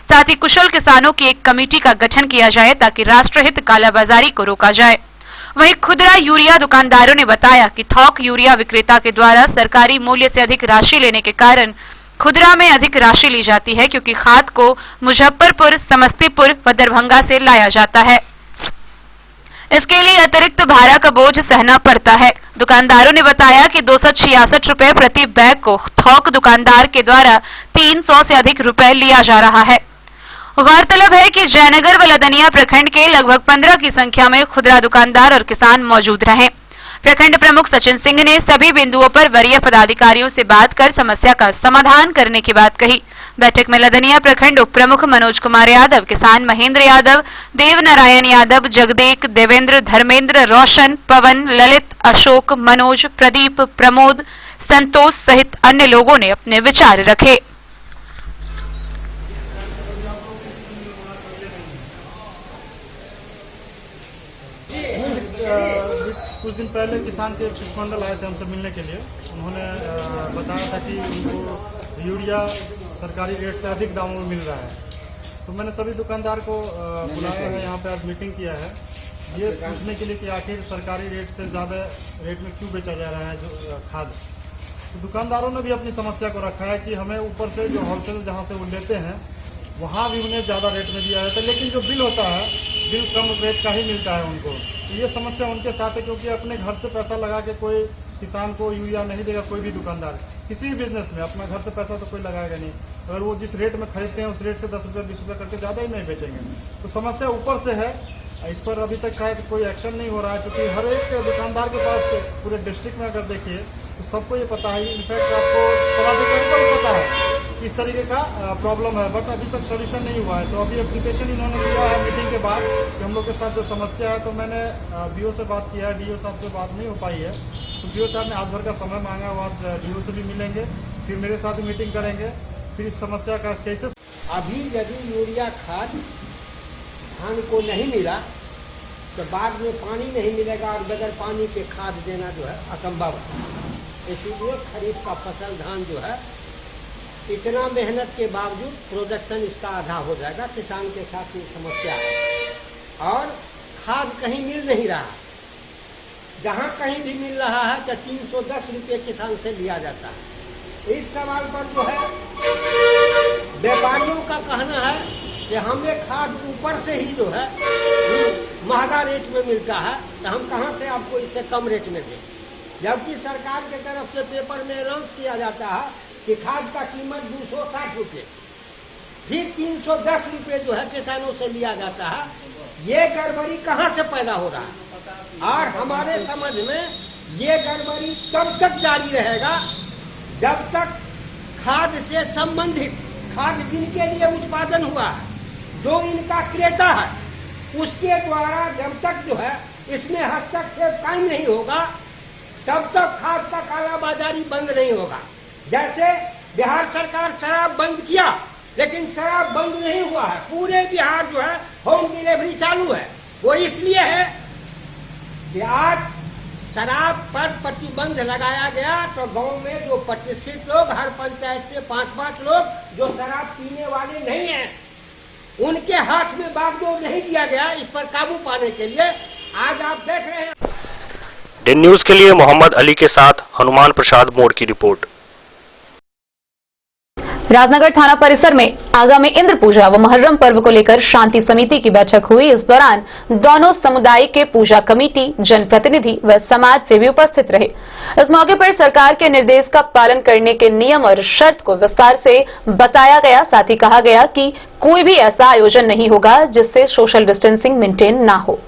साथ ही कुशल किसानों की एक कमेटी का गठन किया जाए ताकि राष्ट्रहित कालाबाजारी को रोका जाए। वहीं खुदरा यूरिया दुकानदारों ने बताया कि थोक यूरिया विक्रेता के द्वारा सरकारी मूल्य से अधिक राशि लेने के कारण खुदरा में अधिक राशि ली जाती है, क्योंकि खाद को मुजफ्फरपुर, समस्तीपुर व दरभंगा से लाया जाता है। इसके लिए अतिरिक्त भाड़ा का बोझ सहना पड़ता है। दुकानदारों ने बताया कि 266 रुपए प्रति बैग को थोक दुकानदार के द्वारा 300 से अधिक रुपए लिया जा रहा है। गौरतलब है कि जयनगर व लदनिया प्रखंड के लगभग 15 की संख्या में खुदरा दुकानदार और किसान मौजूद रहे। प्रखंड प्रमुख सचिन सिंह ने सभी बिंदुओं पर वरीय पदाधिकारियों से बात कर समस्या का समाधान करने की बात कही। बैठक में लदनिया प्रखंड उप प्रमुख मनोज कुमार यादव, किसान महेंद्र यादव, देव नारायण यादव, जगदेक, देवेंद्र, धर्मेंद्र, रोशन, पवन, ललित, अशोक, मनोज, प्रदीप, प्रमोद, संतोष सहित अन्य लोगों ने अपने विचार रखे। कुछ दिन पहले किसान के शिष्टमंडल आए थे हमसे मिलने के लिए। उन्होंने बताया था कि उनको यूरिया सरकारी रेट से अधिक दामों में मिल रहा है। तो मैंने सभी दुकानदार को बुलाया है, यहाँ पे आज मीटिंग किया है ये पूछने के लिए कि आखिर सरकारी रेट से ज़्यादा रेट में क्यों बेचा जा रहा है जो खाद। तो दुकानदारों ने भी अपनी समस्या को रखा है कि हमें ऊपर से जो होलसेल जहाँ से वो लेते हैं वहाँ भी उन्हें ज़्यादा रेट में दिया जाता है, लेकिन जो बिल होता है बिल कम रेट का ही मिलता है उनको। तो ये समस्या उनके साथ है, क्योंकि अपने घर से पैसा लगा के कोई किसान को यूरिया नहीं देगा। कोई भी दुकानदार किसी भी बिजनेस में अपना घर से पैसा तो कोई लगाएगा नहीं। अगर वो जिस रेट में खरीदते हैं उस रेट से 10 रुपये 20 रुपये करके ज़्यादा ही नहीं बेचेंगे। तो समस्या ऊपर से है, इस पर अभी तक शायद कोई एक्शन नहीं हो रहा है, क्योंकि हर एक दुकानदार के पास पूरे डिस्ट्रिक्ट में अगर देखिए तो सबको ये पता है, इनफैक्ट आपको पदाधिकारी को भी पता है कि इस तरीके का प्रॉब्लम है, बट अभी तक सोल्यूशन नहीं हुआ है। तो अभी एप्लीकेशन इन्होंने दिया है मीटिंग के बाद कि हम लोग के साथ जो समस्या है। तो मैंने बीओ से बात किया है, डीओ साहब से बात नहीं हो पाई है। तो डीओ साहब ने आज भर का समय मांगा, वो आज डीओ से भी मिलेंगे, फिर मेरे साथ भी मीटिंग करेंगे, फिर इस समस्या का कैसे। अभी यदि यूरिया खाद धान को नहीं मिला तो बाद में पानी नहीं मिलेगा और बगैर पानी के खाद देना जो है असंभव है। इसीलिए खरीफ का फसल धान जो है इतना मेहनत के बावजूद प्रोडक्शन इसका आधा हो जाएगा। किसान के साथ ये समस्या है और खाद कहीं मिल नहीं रहा। जहां कहीं भी मिल रहा है तो 310 रुपये किसान से लिया जाता है। इस सवाल पर जो है व्यापारियों का कहना है कि हमें खाद ऊपर से ही जो है महंगा रेट में मिलता है, तो हम कहां से आपको इससे कम रेट में दें। जबकि सरकार के तरफ से पेपर में अनाउंस किया जाता है कि खाद का कीमत 260 रुपये, फिर 310 रुपये जो है किसानों से लिया जाता है। ये गड़बड़ी कहां से पैदा हो रहा है और हमारे समझ में ये गड़बड़ी तब तक जारी रहेगा जब तक खाद से संबंधित खाद जिनके लिए उत्पादन हुआ है, जो इनका क्रेता है, उसके द्वारा जब तक जो है इसमें हस्तक्षेप कायम नहीं होगा तब तक खाद का कालाबाजारी बंद नहीं होगा। जैसे बिहार सरकार शराब बंद किया, लेकिन शराब बंद नहीं हुआ है। पूरे बिहार जो है होम डिलीवरी चालू है। वो इसलिए है कि आज शराब पर प्रतिबंध लगाया गया तो गांव में जो प्रतिष्ठित लोग, हर पंचायत से 5-5 लोग जो शराब पीने वाले नहीं हैं, उनके हाथ में बागडोर नहीं दिया गया। इस पर काबू पाने के लिए आज आप देख रहे हैं। दिन न्यूज के लिए मोहम्मद अली के साथ हनुमान प्रसाद मोड़ की रिपोर्ट। राजनगर थाना परिसर में आगामी इंद्र पूजा व मुहर्रम पर्व को लेकर शांति समिति की बैठक हुई। इस दौरान दोनों समुदाय के पूजा कमेटी, जनप्रतिनिधि व समाज सेवी उपस्थित रहे। इस मौके पर सरकार के निर्देश का पालन करने के नियम और शर्त को विस्तार से बताया गया। साथ ही कहा गया कि कोई भी ऐसा आयोजन नहीं होगा जिससे सोशल डिस्टेंसिंग मेंटेन ना हो।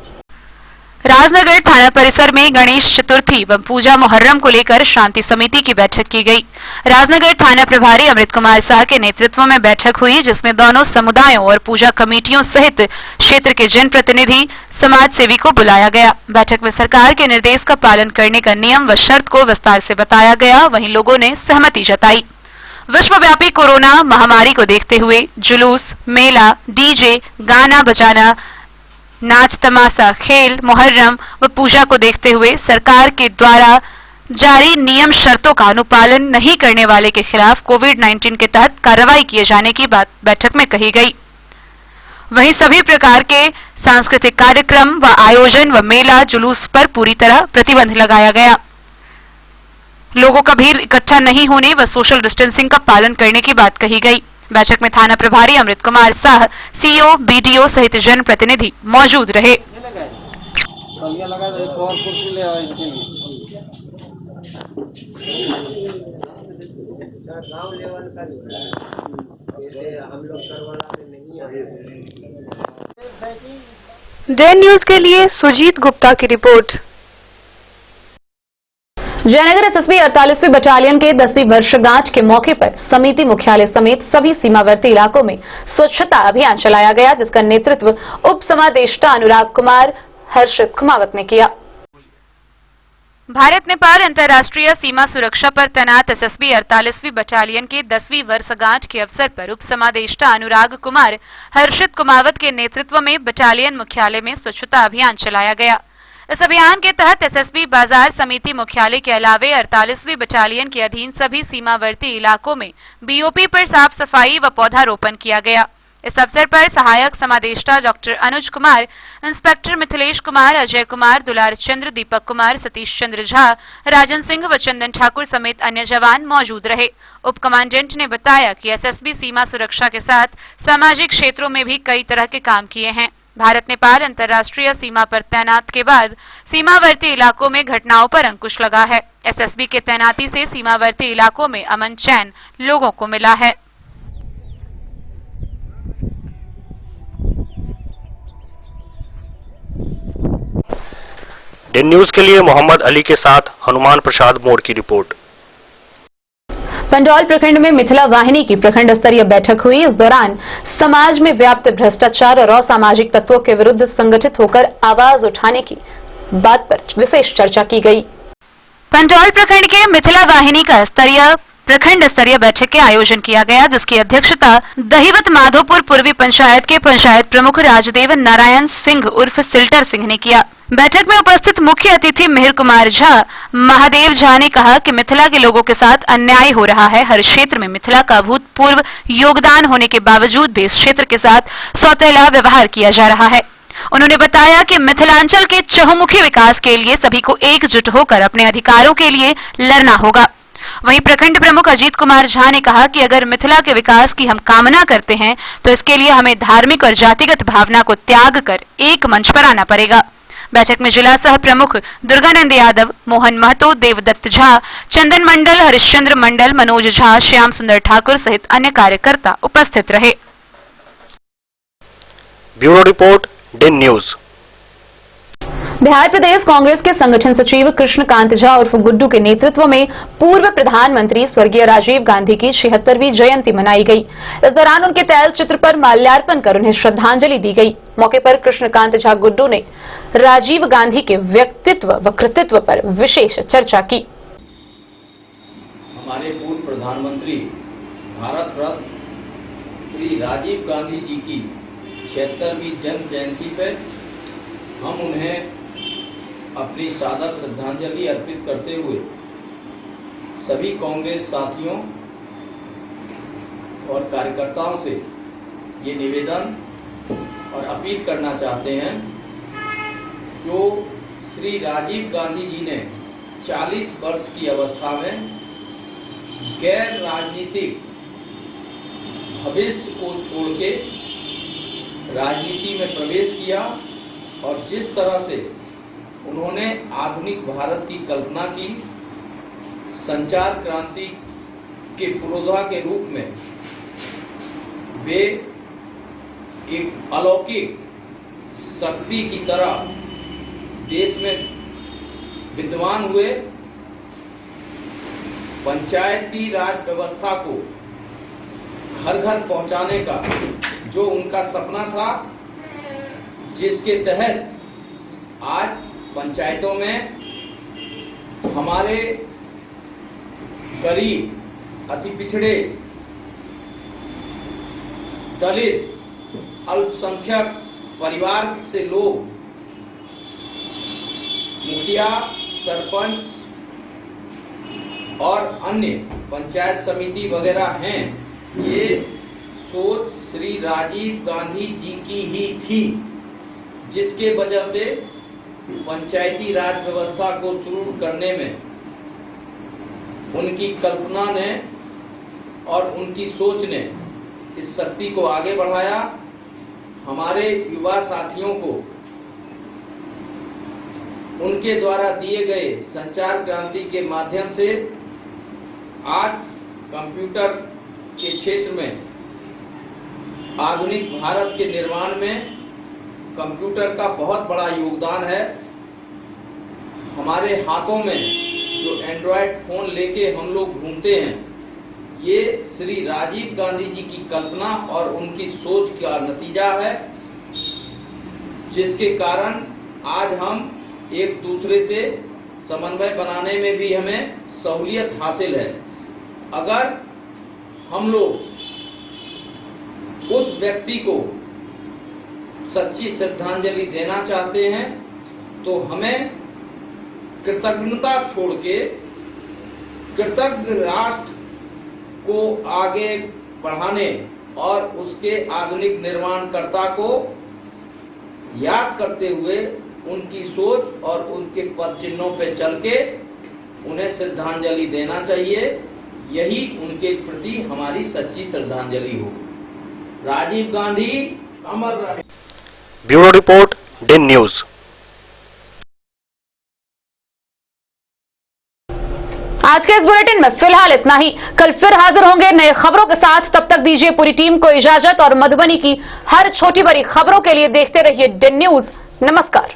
राजनगर थाना परिसर में गणेश चतुर्थी व पूजा मुहर्रम को लेकर शांति समिति की बैठक की गई। राजनगर थाना प्रभारी अमृत कुमार शाह के नेतृत्व में बैठक हुई, जिसमें दोनों समुदायों और पूजा कमेटियों सहित क्षेत्र के जनप्रतिनिधि, समाज सेवी को बुलाया गया। बैठक में सरकार के निर्देश का पालन करने का नियम व शर्त को विस्तार से बताया गया। वहीं लोगों ने सहमति जताई। विश्वव्यापी कोरोना महामारी को देखते हुए जुलूस, मेला, डीजे, गाना बजाना, नाच तमाशा, खेल, मुहर्रम व पूजा को देखते हुए सरकार के द्वारा जारी नियम शर्तों का अनुपालन नहीं करने वाले के खिलाफ कोविड-19 के तहत कार्रवाई किए जाने की बात बैठक में कही गई। वहीं सभी प्रकार के सांस्कृतिक कार्यक्रम व आयोजन व मेला जुलूस पर पूरी तरह प्रतिबंध लगाया गया। लोगों का भीड़ इकट्ठा नहीं होने व सोशल डिस्टेंसिंग का पालन करने की बात कही गई। बैठक में थाना प्रभारी अमृत कुमार शाह, सीओ, बीडीओ सहित जनप्रतिनिधि मौजूद रहे। तलिया लगा दो, एक और कुर्सी ले आओ इसके लिए। गांव लेवल का जैसे हम लोग करवाला में नहीं आए। डे न्यूज के लिए सुजीत गुप्ता की रिपोर्ट। जयनगर एसएसबी 48वीं बटालियन के 10वीं वर्षगांठ के मौके पर समिति मुख्यालय समेत सभी सीमावर्ती इलाकों में स्वच्छता अभियान चलाया गया, जिसका नेतृत्व उप समादेष्टा अनुराग कुमार हर्षित कुमावत ने किया। भारत नेपाल अंतर्राष्ट्रीय सीमा सुरक्षा पर तैनात एसएसबी 48वीं बटालियन के 10वीं वर्षगांठ के अवसर पर उप समादेष्टा अनुराग कुमार हर्षित कुमावत के नेतृत्व में बटालियन मुख्यालय में स्वच्छता अभियान चलाया गया। इस अभियान के तहत एसएसबी बाजार समिति मुख्यालय के अलावे 48वीं बटालियन के अधीन सभी सीमावर्ती इलाकों में बीओपी पर साफ सफाई व पौधारोपण किया गया। इस अवसर पर सहायक समादेष्टा डॉक्टर अनुज कुमार, इंस्पेक्टर मिथिलेश कुमार, अजय कुमार, दुलार चंद्र, दीपक कुमार, सतीश चंद्र झा, राजन सिंह व चंदन ठाकुर समेत अन्य जवान मौजूद रहे। उप कमांडेंट ने बताया कि एसएसबी सीमा सुरक्षा के साथ सामाजिक क्षेत्रों में भी कई तरह के काम किए हैं। भारत नेपाल अंतर्राष्ट्रीय सीमा पर तैनात के बाद सीमावर्ती इलाकों में घटनाओं पर अंकुश लगा है। एसएसबी के तैनाती से सीमावर्ती इलाकों में अमन चैन लोगों को मिला है। डे न्यूज के लिए मोहम्मद अली के साथ हनुमान प्रसाद मोड़ की रिपोर्ट। पंडौल प्रखंड में मिथिला वाहिनी की प्रखंड स्तरीय बैठक हुई। इस दौरान समाज में व्याप्त भ्रष्टाचार और असामाजिक तत्वों के विरुद्ध संगठित होकर आवाज उठाने की बात पर विशेष चर्चा की गई। पंडौल प्रखंड के मिथिला वाहिनी का प्रखंड स्तरीय बैठक के आयोजन किया गया, जिसकी अध्यक्षता दहिवत माधोपुर पूर्वी पंचायत के पंचायत प्रमुख राजदेव नारायण सिंह उर्फ सिल्टर सिंह ने किया। बैठक में उपस्थित मुख्य अतिथि मिहिर कुमार झा, महादेव झा ने कहा कि मिथिला के लोगों के साथ अन्याय हो रहा है। हर क्षेत्र में मिथिला का अभूतपूर्व योगदान होने के बावजूद भी इस क्षेत्र के साथ सौतेला व्यवहार किया जा रहा है। उन्होंने बताया कि मिथिलांचल के चहुमुखी विकास के लिए सभी को एकजुट होकर अपने अधिकारों के लिए लड़ना होगा। वहीं प्रखंड प्रमुख अजीत कुमार झा ने कहा कि अगर मिथिला के विकास की हम कामना करते हैं तो इसके लिए हमें धार्मिक और जातिगत भावना को त्याग कर एक मंच पर आना पड़ेगा। बैठक में जिला सह प्रमुख दुर्गानंद यादव, मोहन महतो, देवदत्त झा, चंदन मंडल, हरिश्चंद्र मंडल, मनोज झा, श्याम सुंदर ठाकुर सहित अन्य कार्यकर्ता उपस्थित रहे। Bureau report, Day News. Bihar प्रदेश कांग्रेस के संगठन सचिव कृष्णकांत झा उर्फ गुड्डू के नेतृत्व में पूर्व प्रधानमंत्री स्वर्गीय राजीव गांधी की 76वीं जयंती मनाई गई। इस दौरान उनके तैल चित्र पर माल्यार्पण कर उन्हें श्रद्धांजलि दी गई। मौके पर कृष्णकांत झा गुड्डू ने राजीव गांधी के व्यक्तित्व व कृतित्व पर विशेष चर्चा की। हमारे पूर्व प्रधानमंत्री भारत रत्न श्री राजीव गांधी जी की 76वीं जन्म जयंती पर हम उन्हें अपनी सादर श्रद्धांजलि अर्पित करते हुए सभी कांग्रेस साथियों और कार्यकर्ताओं से ये निवेदन और अपील करना चाहते हैं, जो श्री राजीव गांधी जी ने 40 वर्ष की अवस्था में गैर राजनीतिक भविष्य को छोड़ के राजनीति में प्रवेश किया और जिस तरह से उन्होंने आधुनिक भारत की कल्पना की, संचार क्रांति के पुरोधा के रूप में वे एक अलौकिक शक्ति की तरह देश में विद्यमान हुए। पंचायती राज व्यवस्था को घर घर पहुंचाने का जो उनका सपना था, जिसके तहत आज पंचायतों में हमारे गरीब, अति पिछड़े, दलित, अल्पसंख्यक परिवार से लोग मुखिया, सरपंच और अन्य पंचायत समिति वगैरह हैं। ये सोच श्री राजीव गांधी जी की ही थी, जिसके वजह से पंचायती राज व्यवस्था को सुदृढ़ करने में उनकी कल्पना ने और उनकी सोच ने इस शक्ति को आगे बढ़ाया। हमारे युवा साथियों को उनके द्वारा दिए गए संचार क्रांति के माध्यम से आज कंप्यूटर के क्षेत्र में आधुनिक भारत के निर्माण में कंप्यूटर का बहुत बड़ा योगदान है। हमारे हाथों में जो एंड्रॉयड फोन लेके हम लोग घूमते हैं, ये श्री राजीव गांधी जी की कल्पना और उनकी सोच का नतीजा है, जिसके कारण आज हम एक दूसरे से समन्वय बनाने में भी हमें सहूलियत हासिल है। अगर हम लोग उस व्यक्ति को सच्ची श्रद्धांजलि देना चाहते हैं तो हमें कृतज्ञता छोड़ के कृतज्ञ राष्ट्र को आगे बढ़ाने और उसके आधुनिक निर्माणकर्ता को याद करते हुए उनकी सोच और उनके पद चिन्हों पर चल के उन्हें श्रद्धांजलि देना चाहिए। यही उनके प्रति हमारी सच्ची श्रद्धांजलि हो। राजीव गांधी अमर रहे। Bureau report, Den news. आज के इस बुलेटिन में फिलहाल इतना ही। कल फिर हाजिर होंगे नए खबरों के साथ। तब तक दीजिए पूरी टीम को इजाजत और मधुबनी की हर छोटी बड़ी खबरों के लिए देखते रहिए डेन न्यूज। नमस्कार।